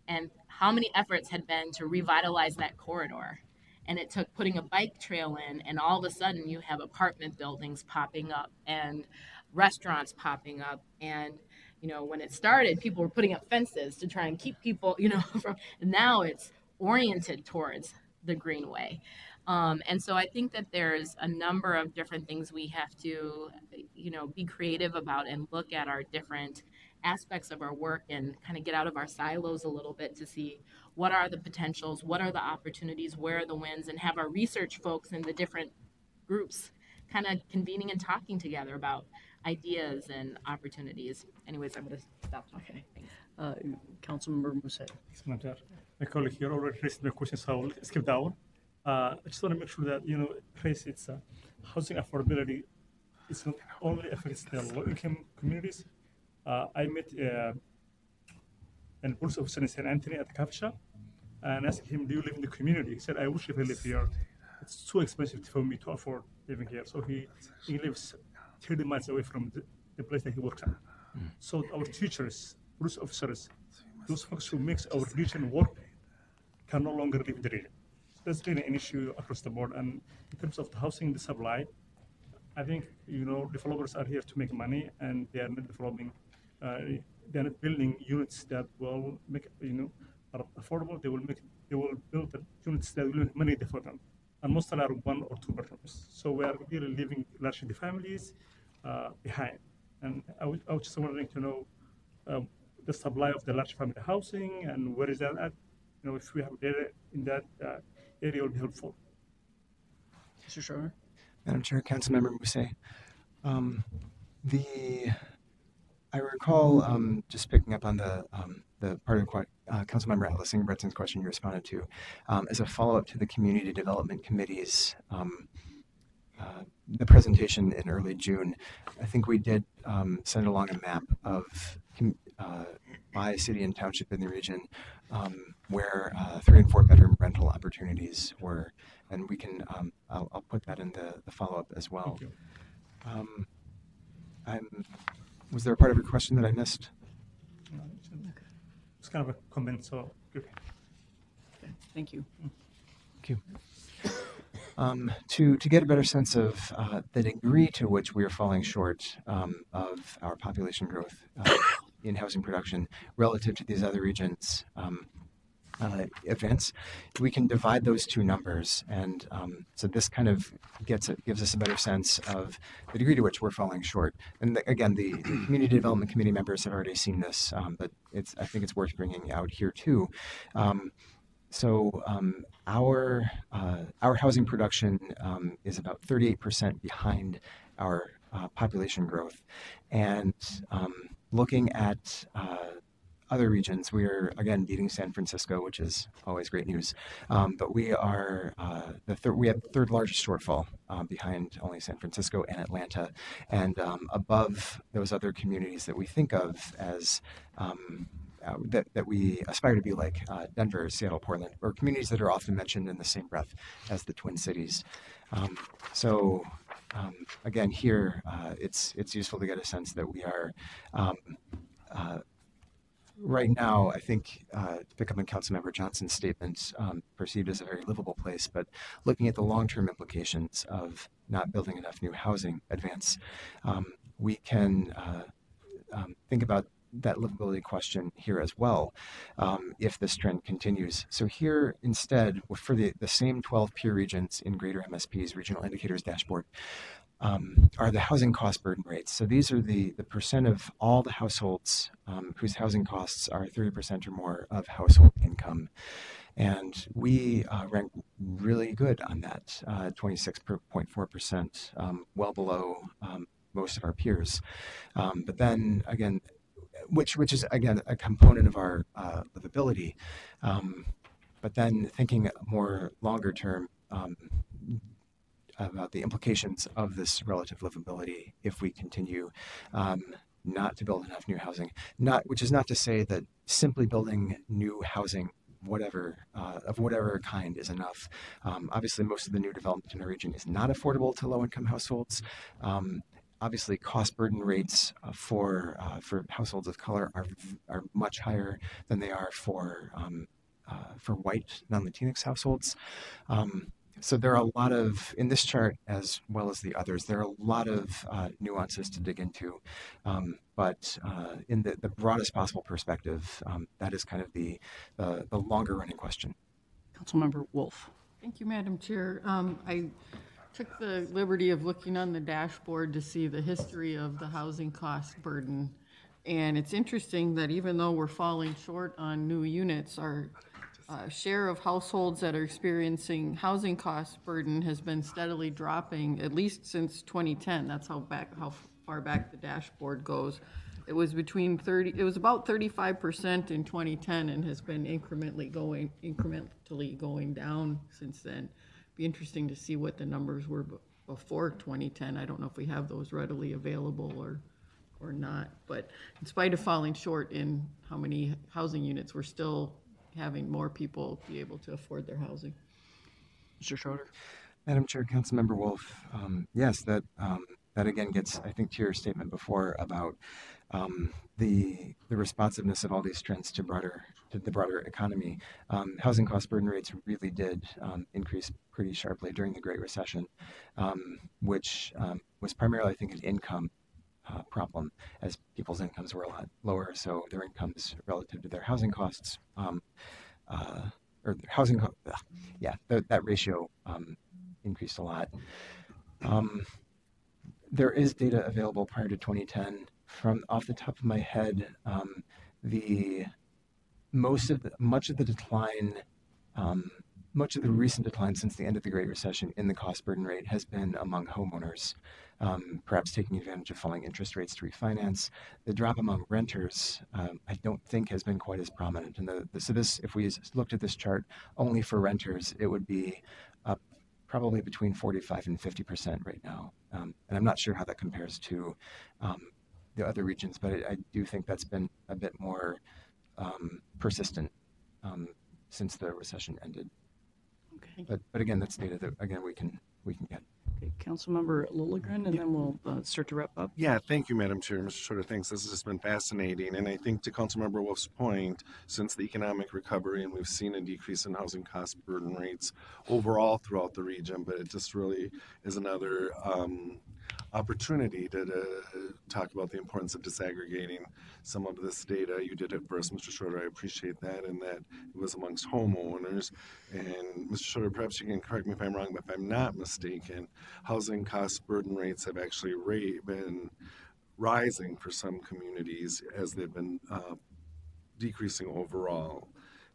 and how many efforts had been to revitalize that corridor, and it took putting a bike trail in, and all of a sudden you have apartment buildings popping up and restaurants popping up. And when it started, people were putting up fences to try and keep people, from, and now it's oriented towards the Greenway. And so I think that there's a number of different things we have to, be creative about and look at our different aspects of our work and kind of get out of our silos a little bit to see what are the potentials, what are the opportunities, where are the wins, and have our research folks in the different groups kind of convening and talking together about ideas and opportunities. Anyways, I'm going to stop talking. Councilmember Muse. Thanks, Madam Chair. My colleague here already raised the question, so I'll skip that one. I just want to make sure that, raise its housing affordability. It's not only affects the low-income communities. I met an police officer in St. Anthony at the coffee shop and asked him, do you live in the community? He said, I wish if I live here. It's too expensive for me to afford living here. So he lives 30 miles away from the place that he works at. So our teachers, police officers, those folks who makes our region work can no longer live in the region. So that's really an issue across the board. And in terms of the housing, the supply, I think, developers are here to make money, and they are not developing, they are not building units that will make, are affordable. They will build the units that will make money for them. And most are 1 or 2 bedrooms. So we are really leaving largely the families behind. And I was just wondering to know the supply of the large family housing and where is that at? If we have data in that area, will be helpful. Mr. Schroeder. Madam Chair, Councilmember Muse. I recall just picking up on the part of Councilmember Alice Ingbretson's question you responded to, as a follow-up to the Community Development Committee's the presentation in early June. I think we did send along a map of by city and township in the region where 3 and 4 bedroom rental opportunities were, and we can I'll put that in the follow-up as well. Was there a part of your question that I missed? It's kind of a comment, so okay. Thank you. Thank you. To get a better sense of the degree to which we are falling short of our population growth in housing production relative to these other regions' events, we can divide those two numbers, and so this kind of gives us a better sense of the degree to which we're falling short. And again, the Community Development Committee members have already seen this, but I think it's worth bringing out here too. Our housing production is about 38% behind our population growth, and looking at other regions, we are again beating San Francisco, which is always great news. But we are we have the third largest shortfall behind only San Francisco and Atlanta, and above those other communities that we think of as that we aspire to be like Denver, Seattle, Portland, or communities that are often mentioned in the same breath as the Twin Cities. Again, here it's useful to get a sense that we are right now, I think, to pick up on Councilmember Johnson's statement, perceived as a very livable place, but looking at the long-term implications of not building enough new housing advance, we can think about that livability question here as well, if this trend continues. So here, instead, for the same 12 peer regions in Greater MSP's Regional Indicators Dashboard, are the housing cost burden rates. So these are the percent of all the households whose housing costs are 30% or more of household income. And we rank really good on that, 26.4%, well below most of our peers. But then again, which is again a component of our livability. But then thinking more longer term, about the implications of this relative livability if we continue not to build enough new housing. Which is not to say that simply building new housing, of whatever kind, is enough. Obviously, most of the new development in our region is not affordable to low-income households. Obviously, cost burden rates for households of color are much higher than they are for white non-Latinx households. So there are a lot of, in this chart as well as the others, there are a lot of nuances to dig into. But in the broadest possible perspective, that is kind of the longer running question. Councilmember Wolf. Thank you, Madam Chair. I took the liberty of looking on the dashboard to see the history of the housing cost burden. And it's interesting that even though we're falling short on new units, our share of households that are experiencing housing cost burden has been steadily dropping, at least since 2010. That's how far back the dashboard goes. It was about 35% in 2010 and has been incrementally going down since then. Be interesting to see what the numbers were before 2010. I don't know if we have those readily available or not. But in spite of falling short in how many housing units, we're still having more people be able to afford their housing. Mr. Schroeder. Madam Chair, Councilmember Wolf, yes, that again gets, I think, to your statement before about the responsiveness of all these trends to the broader economy. Housing cost burden rates really did increase pretty sharply during the Great Recession, which was primarily, I think, an income problem, as people's incomes were a lot lower, so their incomes relative to their housing costs, that ratio increased a lot. There is data available prior to 2010. From off the top of my head, much of the recent decline since the end of the Great Recession in the cost burden rate has been among homeowners, perhaps taking advantage of falling interest rates to refinance. The drop among renters, I don't think, has been quite as prominent. And so this, if we looked at this chart only for renters, it would be up probably between 45 and 50% right now. And I'm not sure how that compares to the other regions, but I do think that's been a bit more persistent since the recession ended. Okay. But again, that's data that again we can get. Okay, Councilmember Lilligren, and then we'll start to wrap up. Yeah, thank you, Madam Chair. Mr. Schroeder, thanks. This has been fascinating. And I think to Councilmember Wolf's point, since the economic recovery, and we've seen a decrease in housing cost burden rates overall throughout the region, but it just really is another opportunity to talk about the importance of disaggregating some of this data. You did it for us, Mr. Schroeder. I appreciate that, and that it was amongst homeowners. And Mr. Schroeder, perhaps you can correct me if I'm wrong, but if I'm not mistaken, housing cost burden rates have actually been rising for some communities as they've been decreasing overall.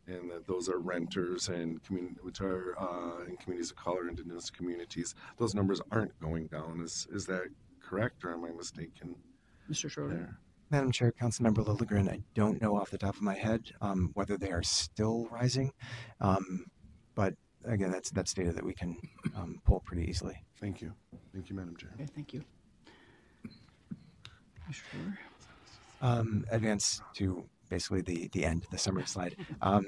And that those are renters and which are in communities of color, indigenous communities. Those numbers aren't going down. Is that correct, or am I mistaken? Mr. Schroeder. Madam Chair, Councilmember Lilligren, I don't know off the top of my head whether they are still rising, but again, that's data that we can pull pretty easily. Thank you. Thank you, Madam Chair. Okay, thank you. Mr. Schroeder. Advance to basically the end, the summary slide.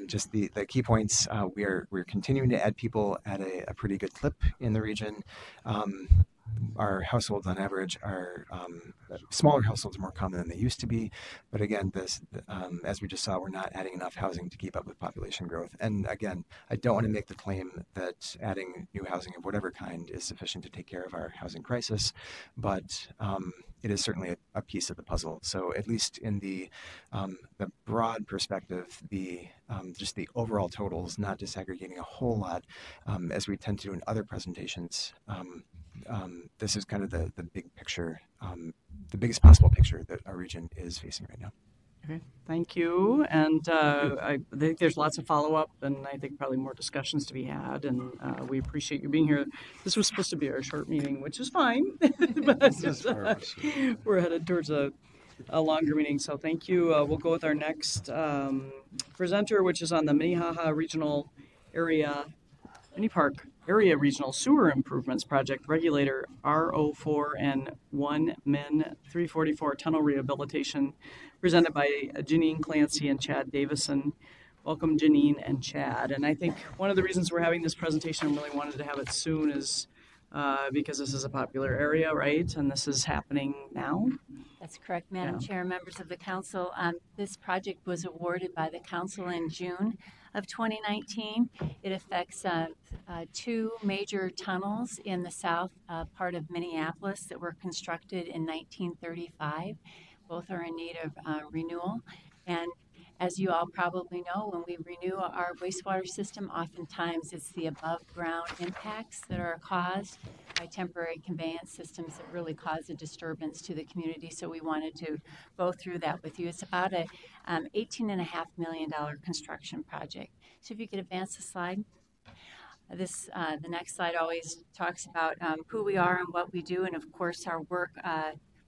Just the key points, we're continuing to add people at a pretty good clip in the region. Our households on average are smaller households are more common than they used to be. But again, as we just saw, we're not adding enough housing to keep up with population growth. And again, I don't want to make the claim that adding new housing of whatever kind is sufficient to take care of our housing crisis, but it is certainly a piece of the puzzle. So at least in the broad perspective, just the overall totals, not disaggregating a whole lot, as we tend to do in other presentations, this is kind of the big picture, the biggest possible picture that our region is facing right now. Okay, thank you. And I think there's lots of follow-up, and I think probably more discussions to be had. And we appreciate you being here. This was supposed to be our short meeting, which is fine, but we're headed towards a longer meeting. So thank you. We'll go with our next presenter, which is on the Minnehaha Regional Mini Park Area Regional Sewer Improvements Project Regulator R04 and 1 Min 344 Tunnel Rehabilitation, presented by Janine Clancy and Chad Davison. Welcome, Janine and Chad. And I think one of the reasons we're having this presentation, I really wanted to have it soon, is because this is a popular area, right? And this is happening now. That's correct, Madam Chair, members of the council. This project was awarded by the council in June of 2019. It affects two major tunnels in the south part of Minneapolis that were constructed in 1935. Both are in need of renewal. And as you all probably know, when we renew our wastewater system, oftentimes it's the above ground impacts that are caused by temporary conveyance systems that really cause a disturbance to the community. So we wanted to go through that with you. It's about a $18.5 million construction project. So if you could advance the slide. The next slide always talks about who we are and what we do. And of course, our work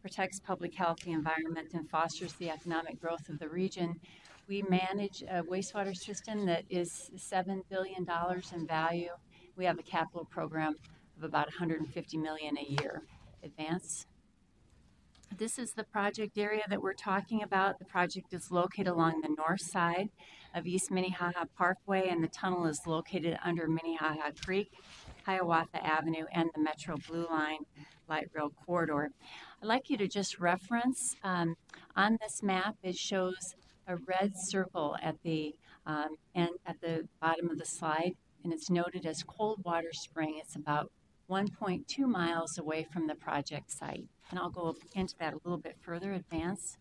protects public health, the environment, and fosters the economic growth of the region. We manage a wastewater system that is $7 billion in value. We have a capital program of about $150 million a year. Advance. This is the project area that we're talking about. The project is located along the north side of East Minnehaha Parkway, and the tunnel is located under Minnehaha Creek, Hiawatha Avenue, and the Metro Blue Line light rail corridor. I'd like you to just reference on this map. It shows a red circle at the end at the bottom of the slide, and it's noted as Coldwater Spring. It's about 1.2 miles away from the project site. And I'll go into that a little bit further. Advance.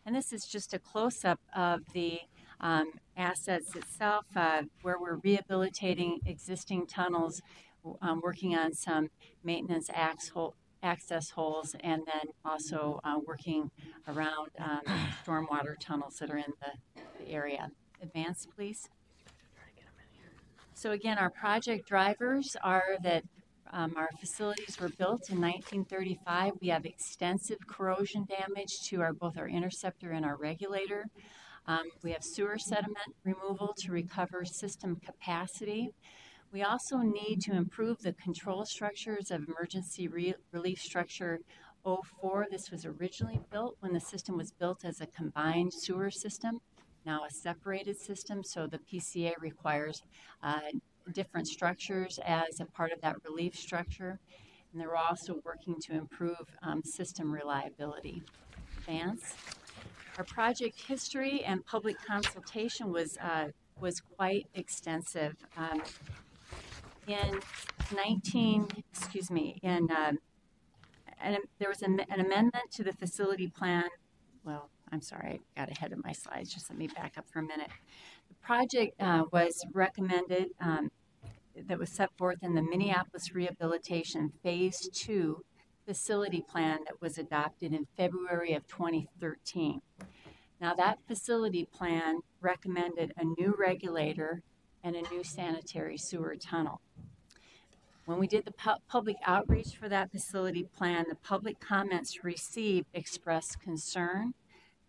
And this is just a close-up of the assets itself, where we're rehabilitating existing tunnels, working on some maintenance access holes, and then also working around stormwater tunnels that are in the area. Advance, please. So again, our project drivers are that our facilities were built in 1935. We have extensive corrosion damage to both our interceptor and our regulator. We have sewer sediment removal to recover system capacity. We also need to improve the control structures of emergency relief structure 04. This was originally built when the system was built as a combined sewer system, now a separated system. So the PCA requires different structures as a part of that relief structure. And they're also working to improve system reliability. Advance. Our project history and public consultation was quite extensive. There was an amendment to the facility plan. Well, I'm sorry, I got ahead of my slides. Just let me back up for a minute. The project was recommended, that was set forth in the Minneapolis Rehabilitation Phase 2 facility plan that was adopted in February of 2013. Now, that facility plan recommended a new regulator and a new sanitary sewer tunnel. When we did the public outreach for that facility plan, the public comments received expressed concern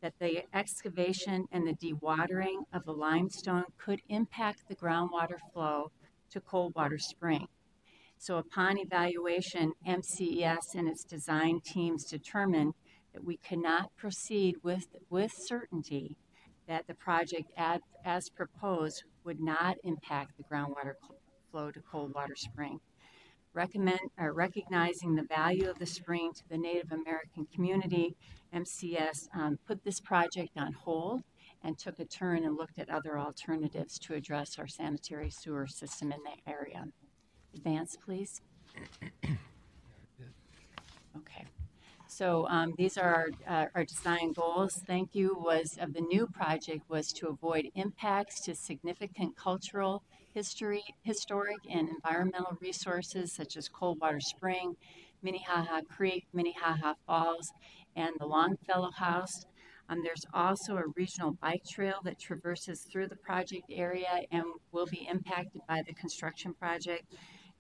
that the excavation and the dewatering of the limestone could impact the groundwater flow to Coldwater Spring. So upon evaluation, MCES and its design teams determined that we could not proceed with certainty that the project as proposed would not impact the groundwater flow to Coldwater Spring. Recognizing the value of the spring to the Native American community, MCS put this project on hold and took a turn and looked at other alternatives to address our sanitary sewer system in the area. Advance, please. Okay. So these are our design goals. Thank you of the new project was to avoid impacts to significant cultural, historic, and environmental resources such as Coldwater Spring, Minnehaha Creek, Minnehaha Falls, and the Longfellow House. There's also a regional bike trail that traverses through the project area and will be impacted by the construction project.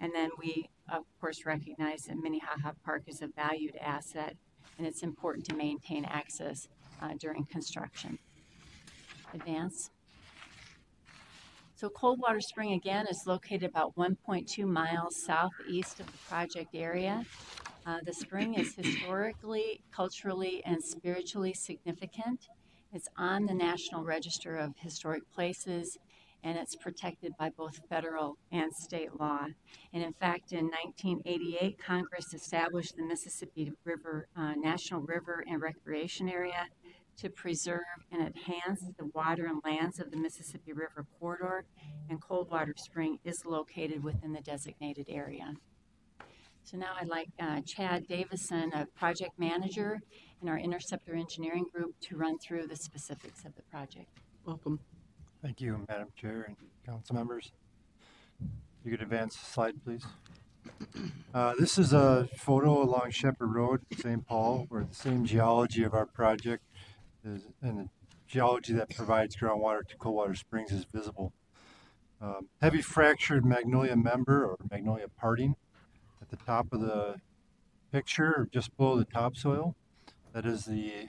And then we, of course, recognize that Minnehaha Park is a valued asset, and it's important to maintain access during construction. Advance. So Coldwater Spring, again, is located about 1.2 miles southeast of the project area. The spring is historically, culturally, and spiritually significant. It's on the National Register of Historic Places, and it's protected by both federal and state law. And in fact, in 1988, Congress established the Mississippi River National River and Recreation Area to preserve and enhance the water and lands of the Mississippi River corridor, and Coldwater Spring is located within the designated area. So now I'd like Chad Davison, a project manager in our Interceptor Engineering Group, to run through the specifics of the project. Welcome. Thank you, Madam Chair and council members. You could advance the slide, please. This is a photo along Shepherd Road, St. Paul, where the same geology of our project is, and the geology that provides groundwater to Coldwater Springs is visible. Heavy fractured magnolia member or magnolia parting at the top of the picture, or just below the topsoil. That is the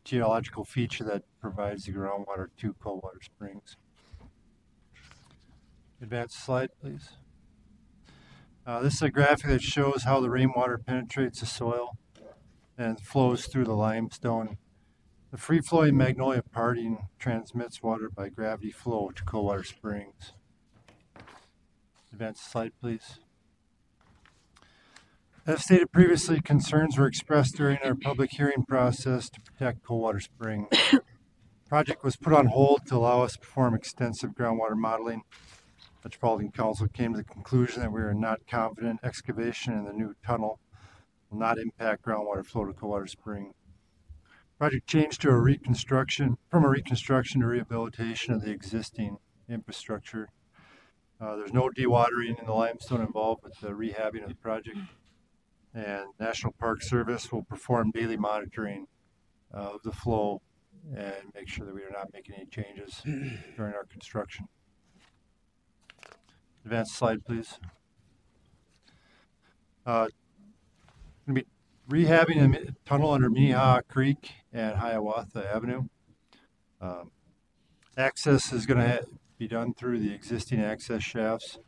geological feature that provides the groundwater to Coldwater Springs. Advance slide, please. This is a graphic that shows how the rainwater penetrates the soil and flows through the limestone. The free-flowing magnolia parting transmits water by gravity flow to Coldwater Springs. Advance slide, please. As stated previously, concerns were expressed during our public hearing process to protect Coldwater Spring. The project was put on hold to allow us to perform extensive groundwater modeling. Metropolitan Council came to the conclusion that we are not confident excavation in the new tunnel will not impact groundwater flow to Coldwater Spring. Project changed to from a reconstruction to rehabilitation of the existing infrastructure. There's no dewatering in the limestone involved with the rehabbing of the project. And National Park Service will perform daily monitoring of the flow and make sure that we are not making any changes during our construction. Advance slide, please. Going to be rehabbing a tunnel under Minnehaha Creek and Hiawatha Avenue. Access is going to be done through the existing access shafts.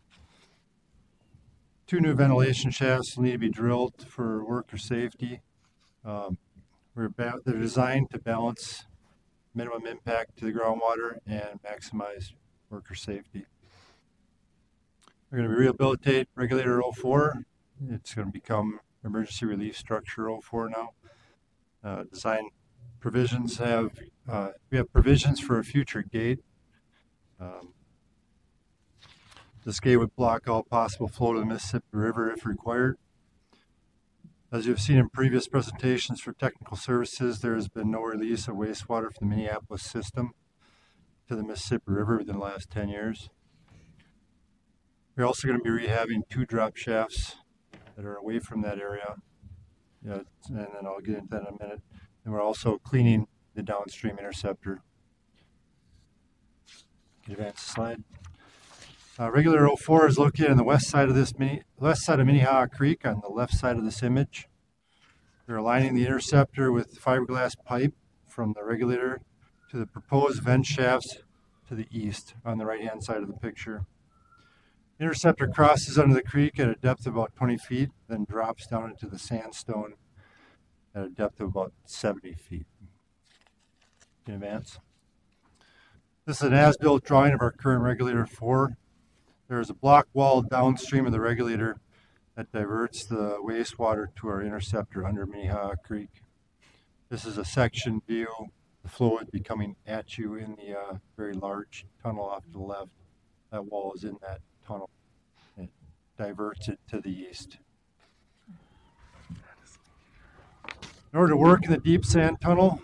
2 new ventilation shafts will need to be drilled for worker safety. They're designed to balance minimum impact to the groundwater and maximize worker safety. We're going to rehabilitate regulator 04. It's going to become emergency relief structure 04 now. Design provisions we have provisions for a future gate. This gate would block all possible flow to the Mississippi River if required. As you've seen in previous presentations for technical services, there has been no release of wastewater from the Minneapolis system to the Mississippi River within the last 10 years. We're also going to be rehabbing 2 drop shafts that are away from that area. And then I'll get into that in a minute. And we're also cleaning the downstream interceptor. Advance slide. Regulator 04 is located on the west side of Minnehaha Creek on the left side of this image. We're aligning the interceptor with fiberglass pipe from the regulator to the proposed vent shafts to the east on the right-hand side of the picture. Interceptor crosses under the creek at a depth of about 20 feet, then drops down into the sandstone at a depth of about 70 feet. in advance. This is an as-built drawing of our current regulator 4. There is a block wall downstream of the regulator that diverts the wastewater to our interceptor under Minnehaha Creek. This is a section view. The flow would be coming at you in the very large tunnel off to the left. That wall is in that tunnel. It diverts it to the east. In order to work in the deep sand tunnel,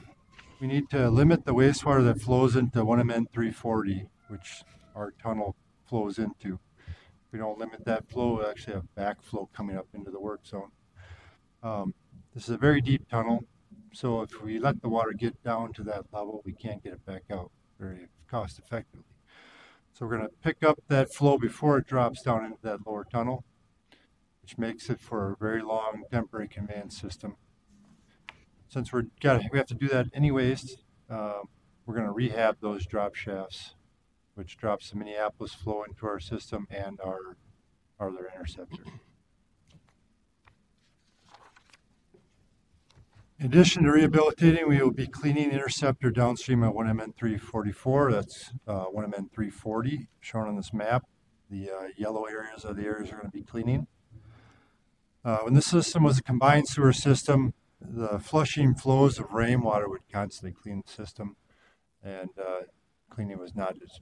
we need to limit the wastewater that flows into 1MN 340, which our tunnel flows into. If we don't limit that flow, we actually have backflow coming up into the work zone. This is a very deep tunnel, so if we let the water get down to that level, we can't get it back out very cost effectively. So we're going to pick up that flow before it drops down into that lower tunnel, which makes it for a very long temporary conveyance system. Since we have to do that anyways, we're going to rehab those drop shafts, which drops the Minneapolis flow into our system and our other interceptor. In addition to rehabilitating, we will be cleaning the interceptor downstream at 1MN 344. That's 1MN 340 shown on this map. The yellow areas are the areas we're going to be cleaning. When this system was a combined sewer system, the flushing flows of rainwater would constantly clean the system, and cleaning was not as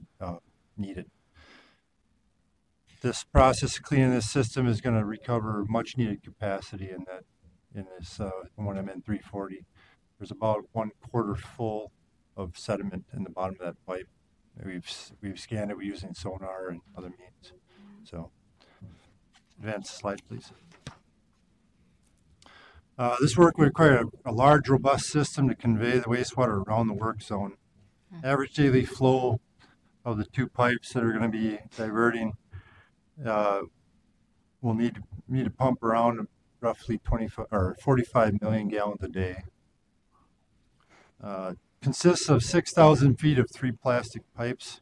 needed. This process of cleaning this system is going to recover much needed capacity in this 1MN 340. There's about 1/4 full of sediment in the bottom of that pipe. We've scanned it using sonar and other means. So, advance slide, please. This work would require a large, robust system to convey the wastewater around the work zone. Average daily flow of the 2 pipes that are going to be diverting will need to pump around roughly 45 million gallons a day. Consists of 6,000 feet of 3 plastic pipes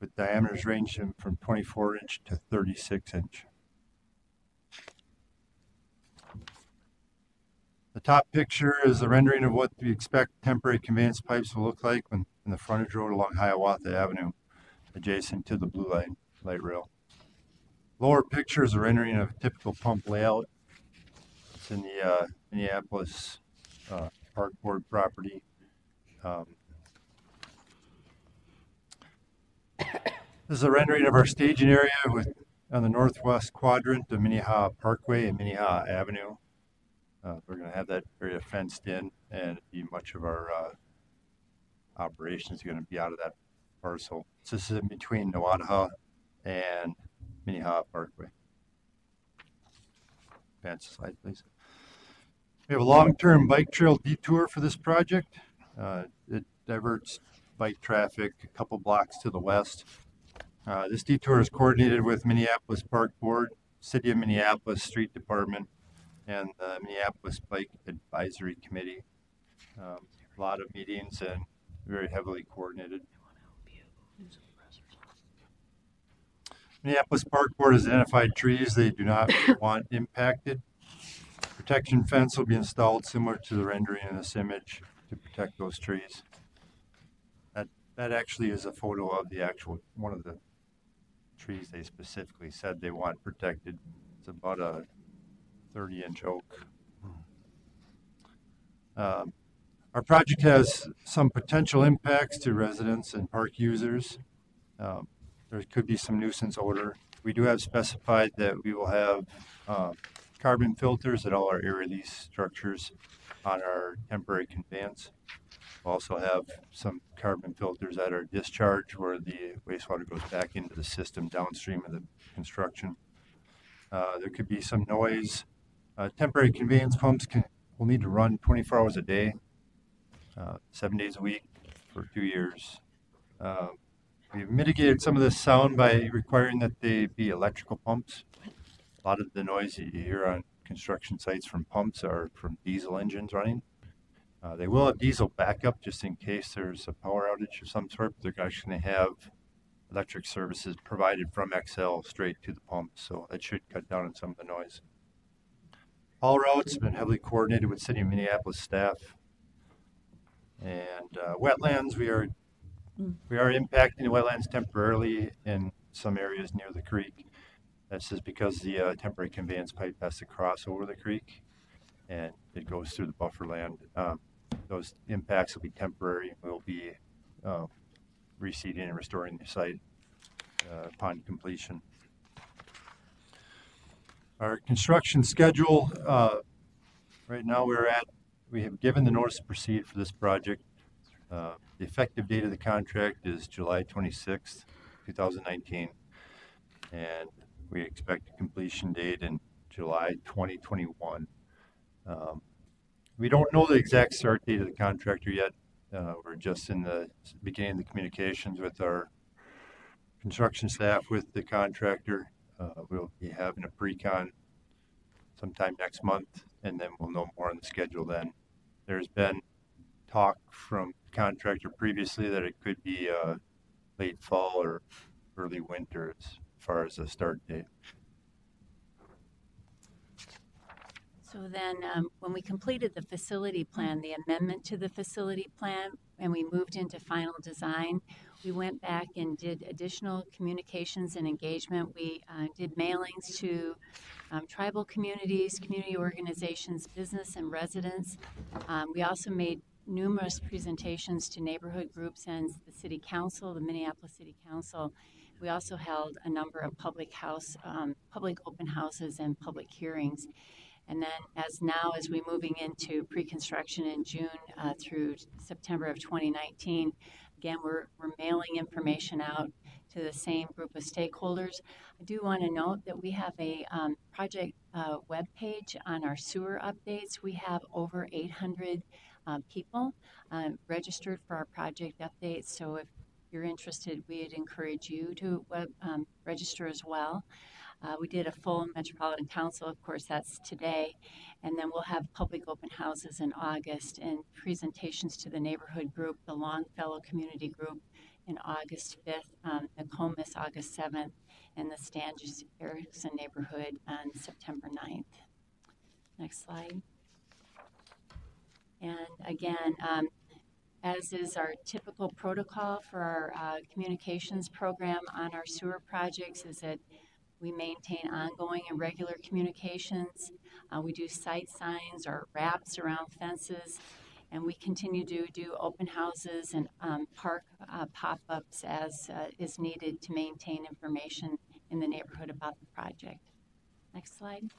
with diameters ranging from 24-inch to 36-inch. The top picture is a rendering of what we expect temporary conveyance pipes will look like when in the frontage road along Hiawatha Avenue, adjacent to the blue line light rail. Lower picture is a rendering of a typical pump layout. It's in the Minneapolis Park Board property. This is a rendering of our staging area on the northwest quadrant of Minnehaha Parkway and Minnehaha Avenue. We're going to have that area fenced in, and much of our operations are going to be out of that parcel. So this is in between Hiawatha and Minnehaha Parkway. Advance the slide, please. We have a long-term bike trail detour for this project. It diverts bike traffic a couple blocks to the west. This detour is coordinated with Minneapolis Park Board, City of Minneapolis Street Department, and the Minneapolis Bike Advisory Committee. A lot of meetings and very heavily coordinated. Minneapolis Park Board has identified trees they do not want impacted. Protection fence will be installed similar to the rendering in this image to protect those trees. That actually is a photo of the actual one of the trees they specifically said they want protected. It's about a 30-inch oak. Our project has some potential impacts to residents and park users. There could be some nuisance odor. We do have specified that we will have carbon filters at all our air release structures on our temporary conveyance. We'll also have some carbon filters at our discharge where the wastewater goes back into the system downstream of the construction. There could be some noise. Temporary conveyance pumps will need to run 24 hours a day, 7 days a week for 2 years. We've mitigated some of this sound by requiring that they be electrical pumps. A lot of the noise that you hear on construction sites from pumps are from diesel engines running. They will have diesel backup just in case there's a power outage of some sort, but they're actually going to have electric services provided from XL straight to the pump, so that should cut down on some of the noise. Haul routes have been heavily coordinated with City of Minneapolis staff. And wetlands, we are impacting the wetlands temporarily in some areas near the creek. This is because the temporary conveyance pipe has to cross over the creek, and it goes through the buffer land. Those impacts will be temporary. We'll be reseeding and restoring the site upon completion. Our construction schedule, right now we have given the notice to proceed for this project. The effective date of the contract is July 26th, 2019, and we expect a completion date in July 2021. We don't know the exact start date of the contractor yet. We're just in the beginning of the communications with our construction staff, with the contractor. We'll be having a pre-con sometime next month, and then we'll know more on the schedule then. There's been talk from the contractor previously that it could be late fall or early winter as far as the start date. So then when we completed the facility plan, the amendment to the facility plan, and we moved into final design, we went back and did additional communications and engagement. We did mailings to tribal communities, community organizations, business and residents. We also made numerous presentations to neighborhood groups and the city council, the Minneapolis City Council. We also held a number of public open houses and public hearings. And then as we're moving into pre-construction in June through September of 2019, again, we're mailing information out to the same group of stakeholders. I do want to note that we have a project webpage on our sewer updates. We have over 800 people registered for our project updates. So if you're interested, we'd encourage you to register as well. We did a full Metropolitan Council, of course, that's today, and then we'll have public open houses in August and presentations to the neighborhood group, the Longfellow Community Group in August 5th, the Comus August 7th, and the Stanges Erickson neighborhood on September 9th. Next slide. And again, as is our typical protocol for our communications program on our sewer projects, is that we maintain ongoing and regular communications. We do site signs or wraps around fences, and we continue to do open houses and park pop-ups as is needed to maintain information in the neighborhood about the project. Next slide.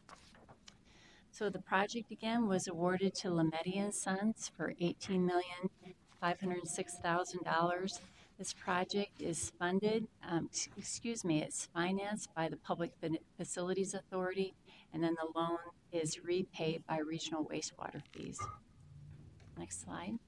So the project again was awarded to Lametti & Sons for $18,506,000. This project is funded, it's financed by the Public Facilities Authority, and then the loan is repaid by regional wastewater fees. Next slide.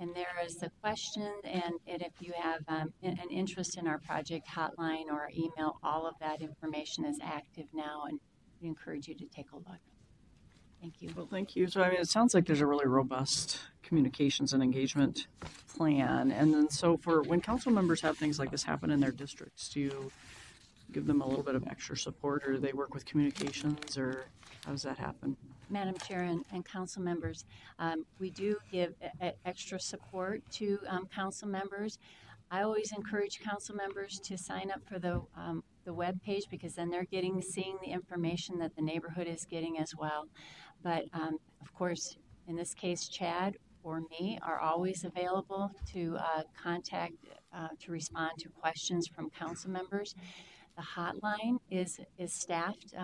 And there is the question, and if you have an interest in our project hotline or our email, all of that information is active now, and we encourage you to take a look. Thank you. Well, thank you. So, I mean, it sounds like there's a really robust communications and engagement plan. And then, so for when council members have things like this happen in their districts, do you give them a little bit of extra support, or do they work with communications, or how does that happen? Madam Chair and council members, we do give extra support to council members. I always encourage council members to sign up for the web page, because then they're seeing the information that the neighborhood is getting as well. But of course, in this case, Chad or me are always available to contact, to respond to questions from council members. The hotline is staffed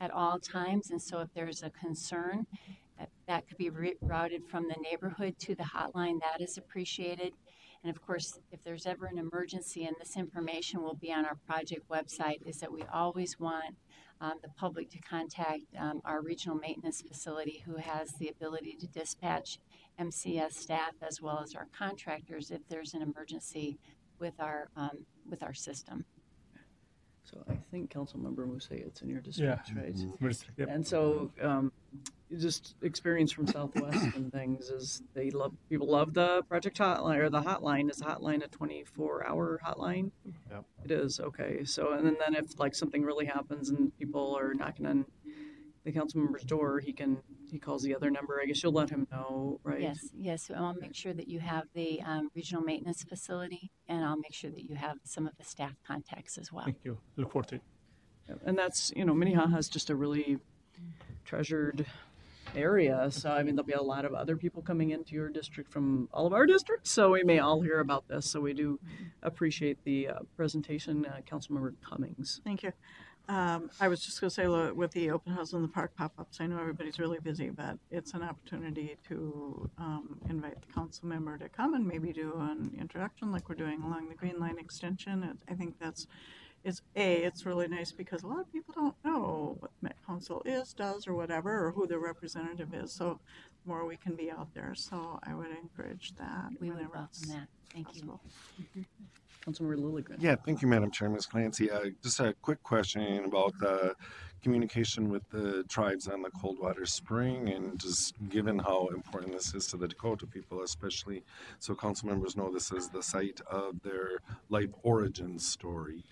at all times, and so if there's a concern, that could be routed from the neighborhood to the hotline. That is appreciated. And of course, if there's ever an emergency, and this information will be on our project website, is that we always want the public to contact our regional maintenance facility, who has the ability to dispatch MCS staff as well as our contractors if there's an emergency with our system. So I think Councilmember Muse, it's in your district, right? Yep. And so just experience from Southwest and things is people love the project hotline, or the hotline. Is the hotline a 24-hour hotline? Yep. It is, okay. So, and then if like something really happens and people are knocking on the council member's door, he can he calls the other number, I guess you'll let him know, right? Yes. So I'll make sure that you have the regional maintenance facility, and I'll make sure that you have some of the staff contacts as well. Thank you. Look forward to it. And that's, Minnehaha is just a really treasured area. So, I mean, there'll be a lot of other people coming into your district from all of our districts. So we may all hear about this. So we do appreciate the presentation, Councilmember Cummings. Thank you. I was just going to say, look, with the open house and the park pop-ups, I know everybody's really busy, but it's an opportunity to invite the council member to come and maybe do an introduction like we're doing along the Green Line extension. I think it's really nice because a lot of people don't know what Met Council does, or whatever, or who their representative is. So the more we can be out there. So I would encourage that. We would welcome that. Thank you. Councilmember Lilligren. Yeah, thank you, Madam Chair, Ms. Clancy. Just a quick question about the communication with the tribes on the Coldwater Spring, and just given how important this is to the Dakota people, especially so council members know this is the site of their life origin story.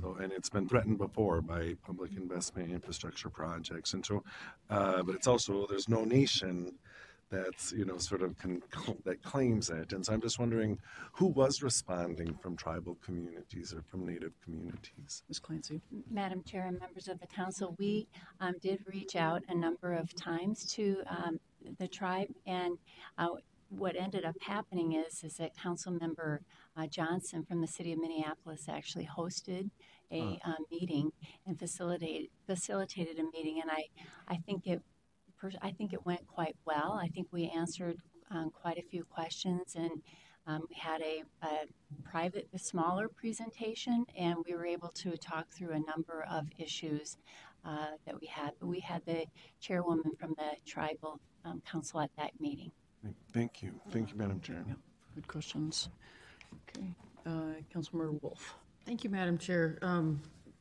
So, and it's been threatened before by public investment infrastructure projects. And so, but it's also, there's no nation that's, sort of that claims it. And so I'm just wondering who was responding from tribal communities or from Native communities? Ms. Clancy. Madam Chair and members of the council, we did reach out a number of times to the tribe, and what ended up happening is that Councilmember Johnson from the city of Minneapolis actually hosted a meeting and facilitated a meeting, and I think it went quite well. I think we answered quite a few questions, and we had a private, smaller presentation, and we were able to talk through a number of issues that we had. But we had the chairwoman from the tribal council at that meeting. Thank you. Thank you, Madam Chair. Yeah, good questions. Okay. Councilmember Wolf. Thank you, Madam Chair.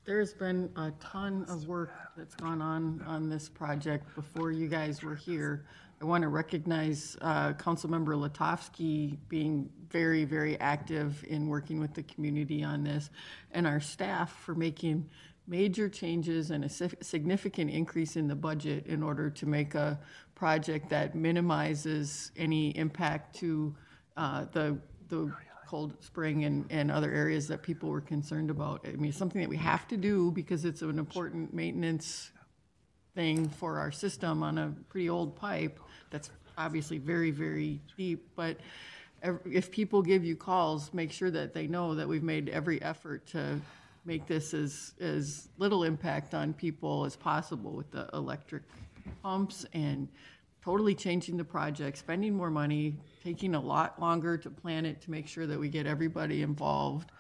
There's been a ton of work that's gone on this project before you guys were here. I want to recognize Councilmember Latofsky being very, very active in working with the community on this, and our staff for making major changes and a significant increase in the budget in order to make a project that minimizes any impact to the Cold Spring and other areas that people were concerned about. I mean, it's something that we have to do because it's an important maintenance thing for our system on a pretty old pipe that's obviously very, very deep. But if people give you calls, make sure that they know that we've made every effort to make this as little impact on people as possible with the electric pumps, and totally changing the project, spending more money, taking a lot longer to plan it to make sure that we get everybody involved.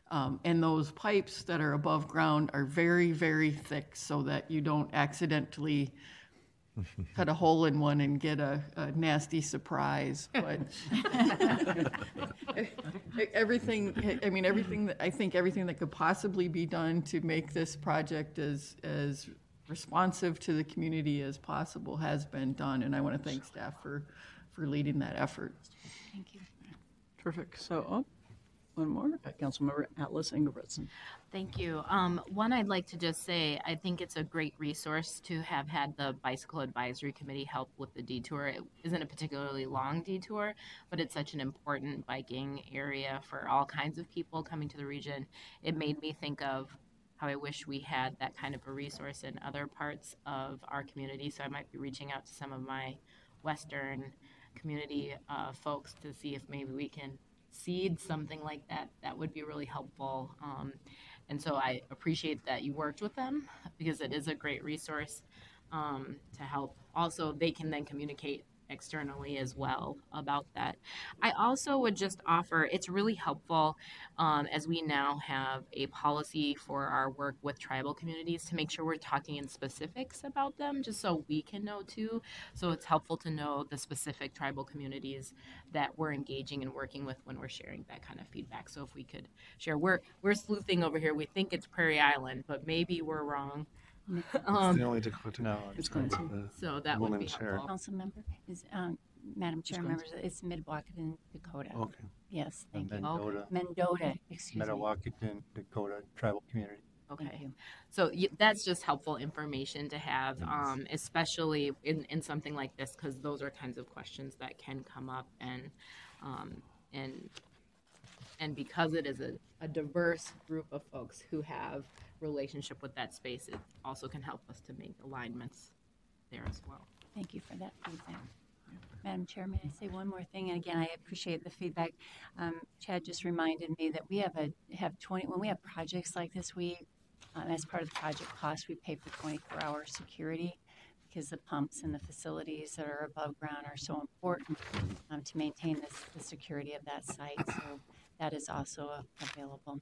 And those pipes that are above ground are very, very thick so that you don't accidentally cut a hole in one and get a nasty surprise. But everything that could possibly be done to make this project as responsive to the community as possible has been done, and I want to thank staff for leading that effort. Thank you. Terrific. So, one more. Councilmember Atlas Engelbretson. Thank you. One, I'd like to just say I think it's a great resource to have had the Bicycle Advisory Committee help with the detour. It isn't a particularly long detour, but it's such an important biking area for all kinds of people coming to the region. It made me think of how I wish we had that kind of a resource in other parts of our community. So I might be reaching out to some of my Western community folks to see if maybe we can seed something like that. That would be really helpful. And so I appreciate that you worked with them because it is a great resource to help. Also, they can then communicate externally as well about that. I also would just offer, it's really helpful as we now have a policy for our work with tribal communities to make sure we're talking in specifics about them, just so we can know too. So it's helpful to know the specific tribal communities that we're engaging and working with when we're sharing that kind of feedback. So if we could share, we're sleuthing over here. We think it's Prairie Island, but maybe we're wrong. It's the only Dakota. No, it's going to. So that would be helpful. Council member is Madam Chair, members. It's Midwauketon, Dakota. Okay. Yes, thank you. Mendota. Mendota, excuse me. Metawakaton, Dakota Tribal Community. Okay. So that's just helpful information to have, especially in something like this, because those are kinds of questions that can come up, um, and and because it is a diverse group of folks who have relationship with that space, it also can help us to make alignments there as well. Thank you for that feedback. Madam Chair, may I say one more thing? And again, I appreciate the feedback. Chad just reminded me that we when we have projects like this, as part of the project cost, we pay for 24-hour security because the pumps and the facilities that are above ground are so important to maintain the security of that site. So that is also available.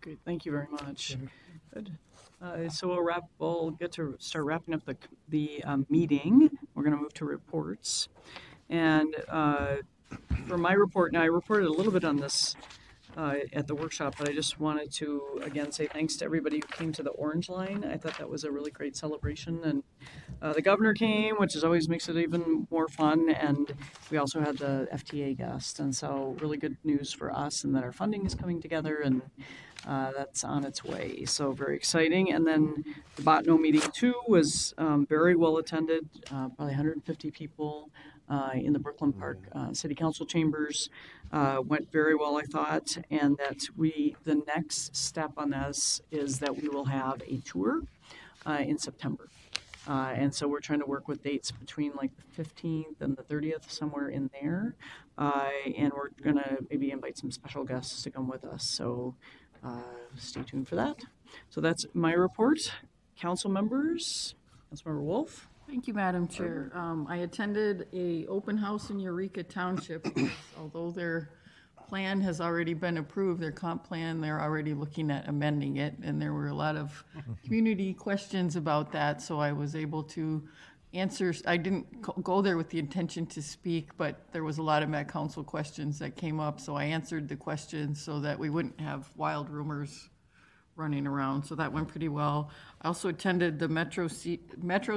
Great, thank you very much. Good. So we'll get to start wrapping up the meeting. We're going to move to reports. And for my report, now I reported a little bit on this at the workshop, but I just wanted to again say thanks to everybody who came to the Orange Line. I thought that was a really great celebration, and the governor came, which always makes it even more fun, and we also had the FTA guest, and so really good news for us, and that our funding is coming together, and that's on its way. So very exciting. And then the Botno meeting 2 was very well attended, probably 150 people in the Brooklyn Park City Council chambers. Went very well, I thought, and that the next step on this is that we will have a tour in September. And so we're trying to work with dates between like the 15th and the 30th, somewhere in there. And we're going to maybe invite some special guests to come with us. So stay tuned for that. So that's my report. Council members, Councilmember Wolf. Thank you, Madam Chair. I attended a open house in Eureka Township because although their plan has already been approved, their comp plan, they're already looking at amending it. And there were a lot of community questions about that. So I was able to answer. I didn't go there with the intention to speak, but there was a lot of Met Council questions that came up. So I answered the questions so that we wouldn't have wild rumors running around. So that went pretty well. I also attended the Metro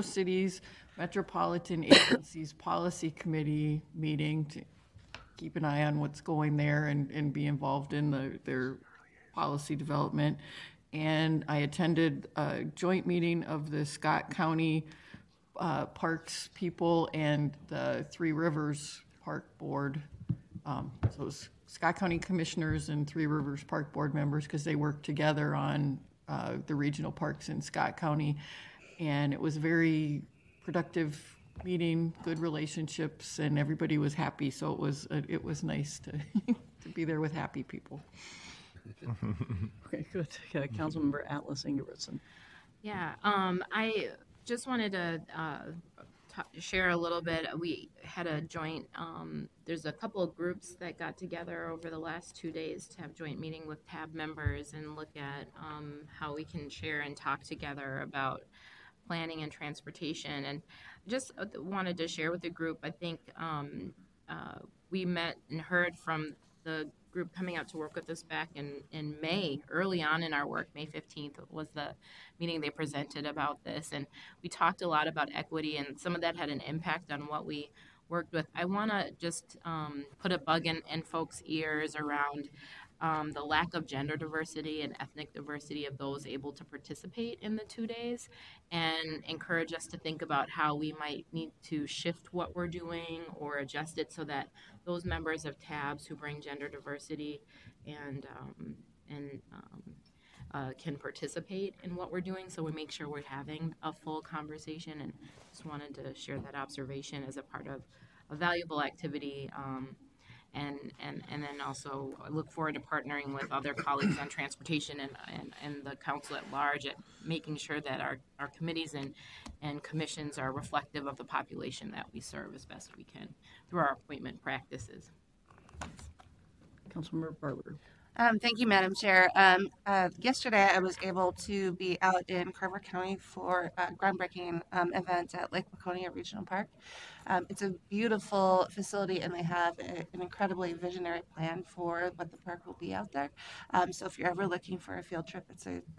Cities Metropolitan Agencies Policy Committee meeting to keep an eye on what's going there and be involved in their policy development. And I attended a joint meeting of the Scott County Parks people and the Three Rivers Park Board. So it was Scott County Commissioners and Three Rivers Park Board members because they work together on the regional parks in Scott County. And it was a very productive meeting, good relationships, and everybody was happy. So it was nice to be there with happy people. Okay, good. Yeah, Councilmember Atlas Ingebrigtsen. Yeah, I just wanted to share a little bit. We had a joint, there's a couple of groups that got together over the last 2 days to have joint meeting with TAB members and look at how we can share and talk together about planning and transportation. And just wanted to share with the group, I think we met and heard from the group coming out to work with us back in May, early on in our work. May 15th was the meeting they presented about this. And we talked a lot about equity, and some of that had an impact on what we worked with. I want to just put a bug in folks' ears around the lack of gender diversity and ethnic diversity of those able to participate in the 2 days, and encourage us to think about how we might need to shift what we're doing or adjust it so that those members of TABs who bring gender diversity and can participate in what we're doing, so we make sure we're having a full conversation. And just wanted to share that observation as a part of a valuable activity. And then also look forward to partnering with other colleagues on transportation and the council at large at making sure that our committees and commissions are reflective of the population that we serve as best we can through our appointment practices. Councilmember Barber. Thank you, Madam Chair. Yesterday, I was able to be out in Carver County for a groundbreaking event at Lake Waconia Regional Park. It's a beautiful facility, and they have an incredibly visionary plan for what the park will be out there. So if you're ever looking for a field trip,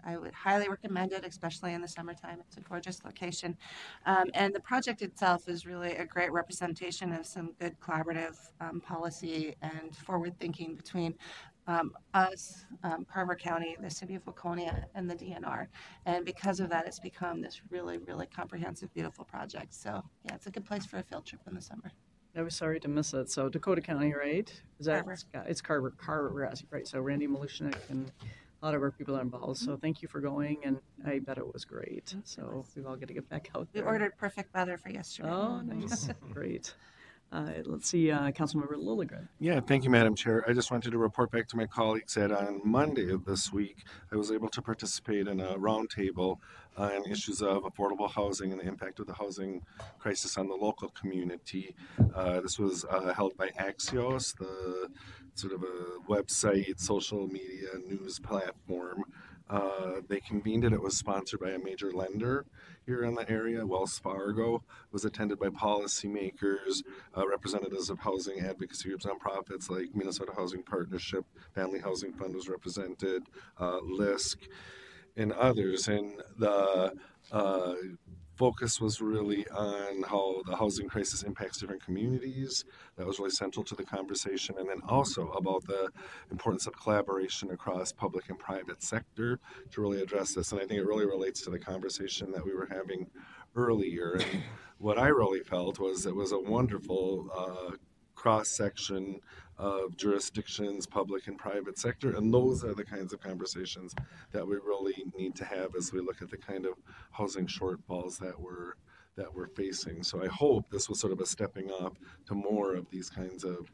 I would highly recommend it, especially in the summertime. It's a gorgeous location. And the project itself is really a great representation of some good collaborative policy and forward thinking between us, Carver County, the city of Waconia, and the DNR. And because of that, it's become this really, really comprehensive, beautiful project. So yeah, it's a good place for a field trip in the summer. I was sorry to miss it. So Dakota County, right? Is that Carver. It's Carver, right? So Randy Malushnik and a lot of our people are involved. So thank you for going, and I bet it was great. So we all get to get back out We there. ordered perfect weather for yesterday. Oh, nice, great. Let's see, Councilmember Lilligren. Yeah, thank you, Madam Chair. I just wanted to report back to my colleagues that on Monday of this week, I was able to participate in a roundtable on issues of affordable housing and the impact of the housing crisis on the local community. This was held by Axios, the sort of a website, social media, news platform. They convened it. It was sponsored by a major lender here in the area, Wells Fargo. It was attended by policymakers, representatives of housing advocacy groups, nonprofits like Minnesota Housing Partnership, Family Housing Fund was represented, LISC, and others. And the focus was really on how the housing crisis impacts different communities. That was really central to the conversation. And then also about the importance of collaboration across public and private sector to really address this. And I think it really relates to the conversation that we were having earlier. And what I really felt was it was a wonderful cross-section of jurisdictions, public and private sector, and those are the kinds of conversations that we really need to have as we look at the kind of housing shortfalls that we're facing. So I hope this was sort of a stepping up to more of these kinds of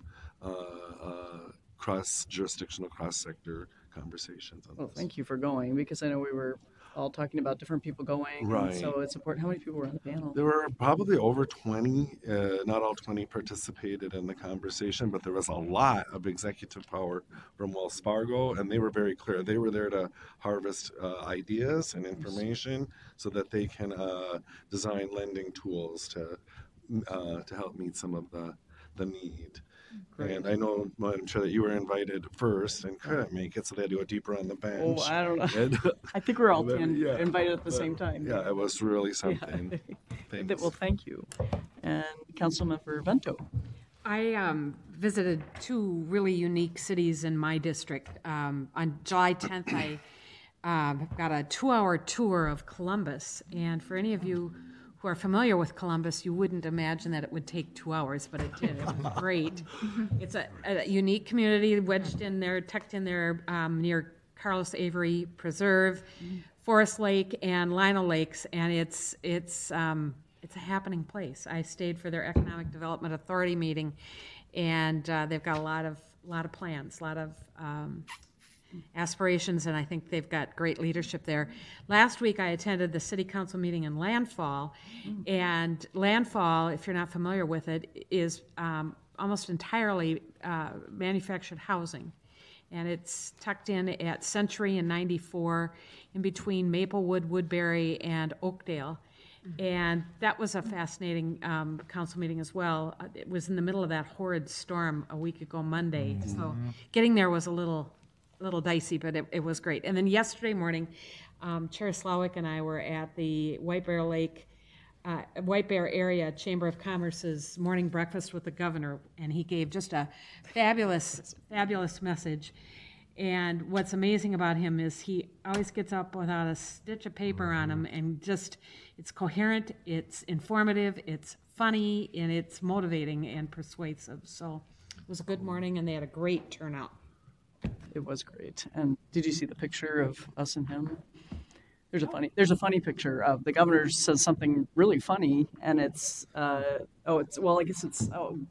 cross-jurisdictional, cross-sector conversations. Well, thank you for going, because I know we were all talking about different people going. Right. And so it's important. How many people were on the panel? There were probably over 20. Not all 20 participated in the conversation, but there was a lot of executive power from Wells Fargo, and they were very clear. They were there to harvest ideas and information so that they can design lending tools to help meet some of the need. Great. And I know, Madam Chair, that you were invited first and couldn't make it, so they had to go deeper on the bench. Oh, I don't know. And, I think we're all yeah, invited at the same time. Yeah, it was really something. Yeah. Thanks. Well, thank you. And Councilmember Vento. I visited two really unique cities in my district. On July 10th, I got a 2-hour tour of Columbus. And for any of you who are familiar with Columbus, you wouldn't imagine that it would take 2 hours, but it did. It was great. It's a unique community wedged in there, tucked in there near Carlos Avery Preserve, Forest Lake, and Lino Lakes, and it's a happening place. I stayed for their Economic Development Authority meeting, and they've got a lot of plans, a lot of aspirations, and I think they've got great leadership there. Last week, I attended the City Council meeting in Landfall, and Landfall, if you're not familiar with it, is almost entirely manufactured housing. And it's tucked in at Century and 94, in between Maplewood, Woodbury, and Oakdale. And that was a fascinating council meeting as well. It was in the middle of that horrid storm a week ago Monday, so getting there was a little dicey, but it was great. And then yesterday morning, Chair Slowick and I were at the White Bear Area Chamber of Commerce's morning breakfast with the governor, and he gave just a fabulous message. And what's amazing about him is he always gets up without a stitch of paper on him, and just, it's coherent, it's informative, it's funny, and it's motivating and persuasive. So it was a good morning, and they had a great turnout. It was great. And did you see the picture of us and him? There's a funny picture of the governor says something really funny, and it's the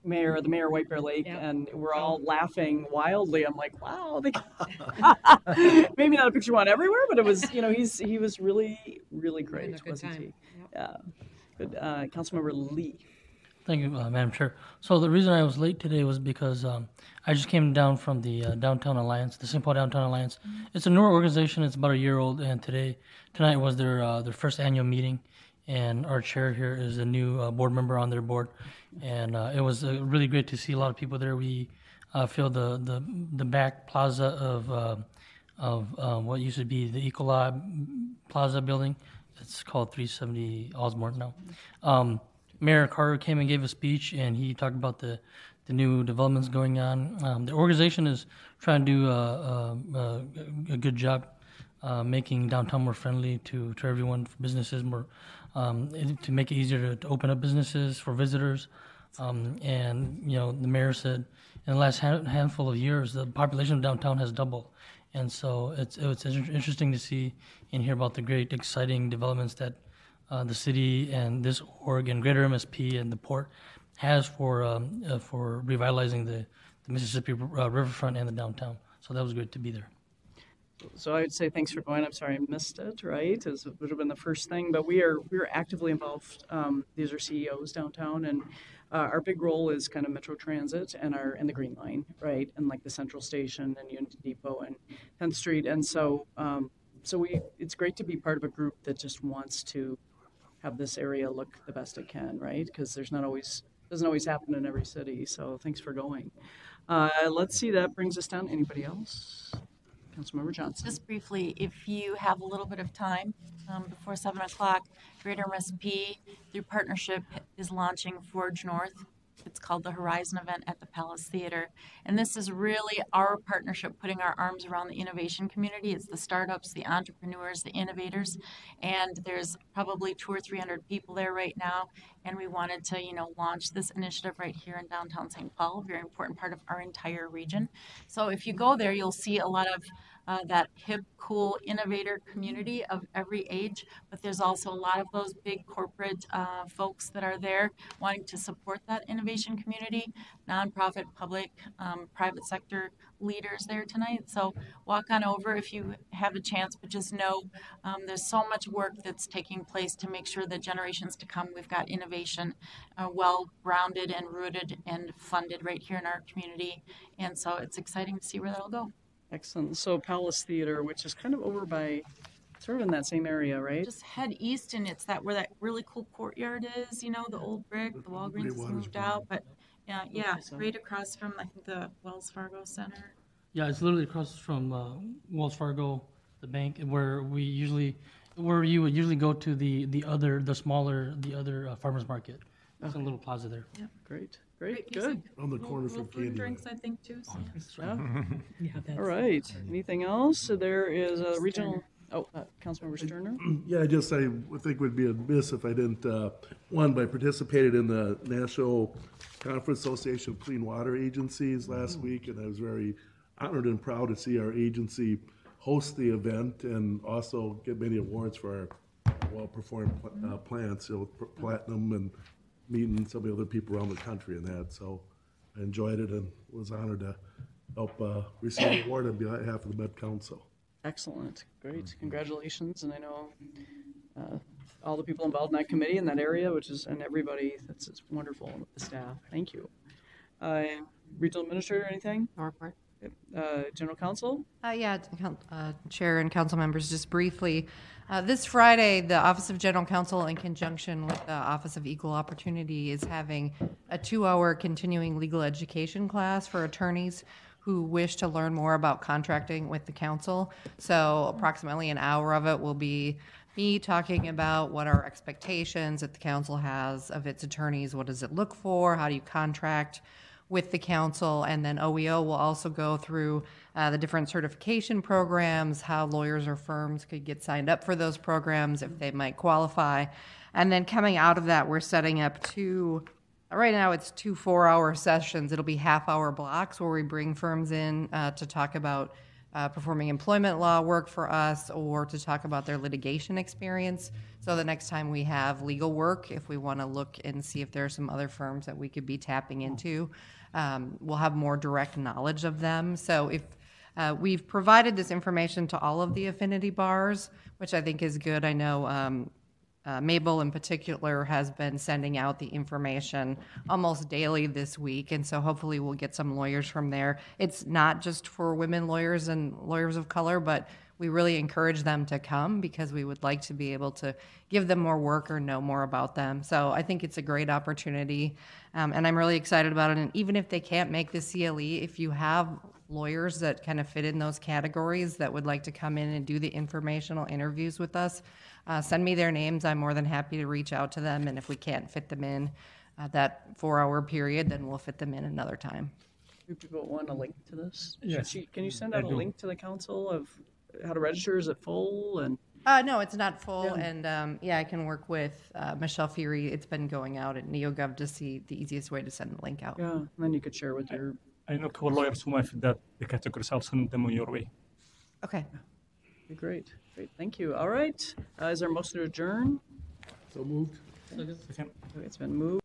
mayor of White Bear Lake, and we're all laughing wildly. I'm like, wow, maybe not a picture you want everywhere, but it was, he was really, really great, wasn't he? Yeah. Good. Councilmember Lee. Thank you, Madam Chair. So the reason I was late today was because I just came down from the Downtown Alliance, the St. Paul Downtown Alliance. It's a newer organization. It's about a year old, and tonight was their first annual meeting, and our chair here is a new board member on their board, and it was really great to see a lot of people there. We filled the back plaza of what used to be the Ecolab Plaza building. It's called 370 Osborne now. Mayor Carter came and gave a speech, and he talked about the the new developments going on. The organization is trying to do a good job making downtown more friendly to everyone, for businesses, more to make it easier to open up businesses for visitors. And the mayor said in the last handful of years, the population of downtown has doubled. And so it's interesting to see and hear about the great, exciting developments that the city and this org and Greater MSP and the port has for revitalizing the Mississippi riverfront and the downtown. So that was good to be there. So I would say thanks for going. I'm sorry I missed it, right? It would have been the first thing, but we are actively involved. These are CEOs downtown, and our big role is kind of Metro Transit and the Green Line, right? And like the Central Station and Unity Depot and 10th Street. And so it's great to be part of a group that just wants to have this area look the best it can, right? Because doesn't always happen in every city. So thanks for going. Let's see, that brings us down. Anybody else? Councilmember Johnson. Just briefly, if you have a little bit of time before 7 o'clock, Greater MSP, through partnership, is launching Forge North. It's called the Horizon event at the Palace Theater. And this is really our partnership, putting our arms around the innovation community. It's the startups, the entrepreneurs, the innovators. And there's probably 200 or 300 people there right now. And we wanted to, launch this initiative right here in downtown St. Paul, a very important part of our entire region. So if you go there, you'll see a lot of that hip, cool innovator community of every age, but there's also a lot of those big corporate folks that are there wanting to support that innovation community, nonprofit, public, private sector leaders there tonight. So walk on over if you have a chance, but just know there's so much work that's taking place to make sure that generations to come, we've got innovation well-grounded and rooted and funded right here in our community. And so it's exciting to see where that'll go. Excellent. So Palace Theater, which is kind of over by, sort of in that same area, right? Just head east, and it's where that really cool courtyard is. The old brick. The Walgreens has moved out, but yeah, right across from I think the Wells Fargo Center. Yeah, it's literally across from Wells Fargo, the bank, where you would usually go to the other farmers market. It's a little plaza there. Yeah, great, good. On the corner from food and drinks, I think too. So. All right. Anything else? So there is a regional. Councilmember Sterner. Yeah, I think it would be amiss if I didn't. I participated in the National Conference Association of Clean Water Agencies last week, and I was very honored and proud to see our agency host the event and also get many awards for our well-performed plants, platinum, and meeting some of the other people around the country in that. So I enjoyed it and was honored to help receive the award on behalf of the Met Council. Excellent. Great. Congratulations. And I know all the people involved in that committee in that area, and everybody, it's wonderful with the staff. Thank you. Regional Administrator, anything? No report. General Counsel? Chair and council members, just briefly. This Friday, the Office of General Counsel, in conjunction with the Office of Equal Opportunity, is having a 2-hour continuing legal education class for attorneys who wish to learn more about contracting with the council. So approximately an hour of it will be me talking about what our expectations that the council has of its attorneys, what does it look for, how do you contract with the council, and then OEO will also go through the different certification programs, how lawyers or firms could get signed up for those programs if they might qualify. And then coming out of that, we're setting up right now it's 2 4-hour sessions. It'll be half-hour blocks where we bring firms in to talk about performing employment law work for us or to talk about their litigation experience. So the next time we have legal work, if we want to look and see if there are some other firms that we could be tapping into, we'll have more direct knowledge of them. So if we've provided this information to all of the affinity bars, which I think is good. I know Mabel in particular has been sending out the information almost daily this week, and so hopefully we'll get some lawyers from there. It's not just for women lawyers and lawyers of color, but we really encourage them to come because we would like to be able to give them more work or know more about them. So I think it's a great opportunity, and I'm really excited about it. And even if they can't make the CLE, if you have lawyers that kind of fit in those categories that would like to come in and do the informational interviews with us, send me their names. I'm more than happy to reach out to them, and if we can't fit them in, that 4-hour period, then we'll fit them in another time. Do people want a link to this? Yes, Can you send I out a do. link to the council of how to register? Is it full? And No, it's not full, Yeah. and yeah, I can work with Michelle Fury. It's been going out at NeoGov to see the easiest way to send the link out. yeah, and then you could share with your. I know couple lawyers who might fit that the categories. I'll send them on your way. Okay. Great, great, thank you. All right, is there a motion to adjourn? So moved. Second. It's been moved.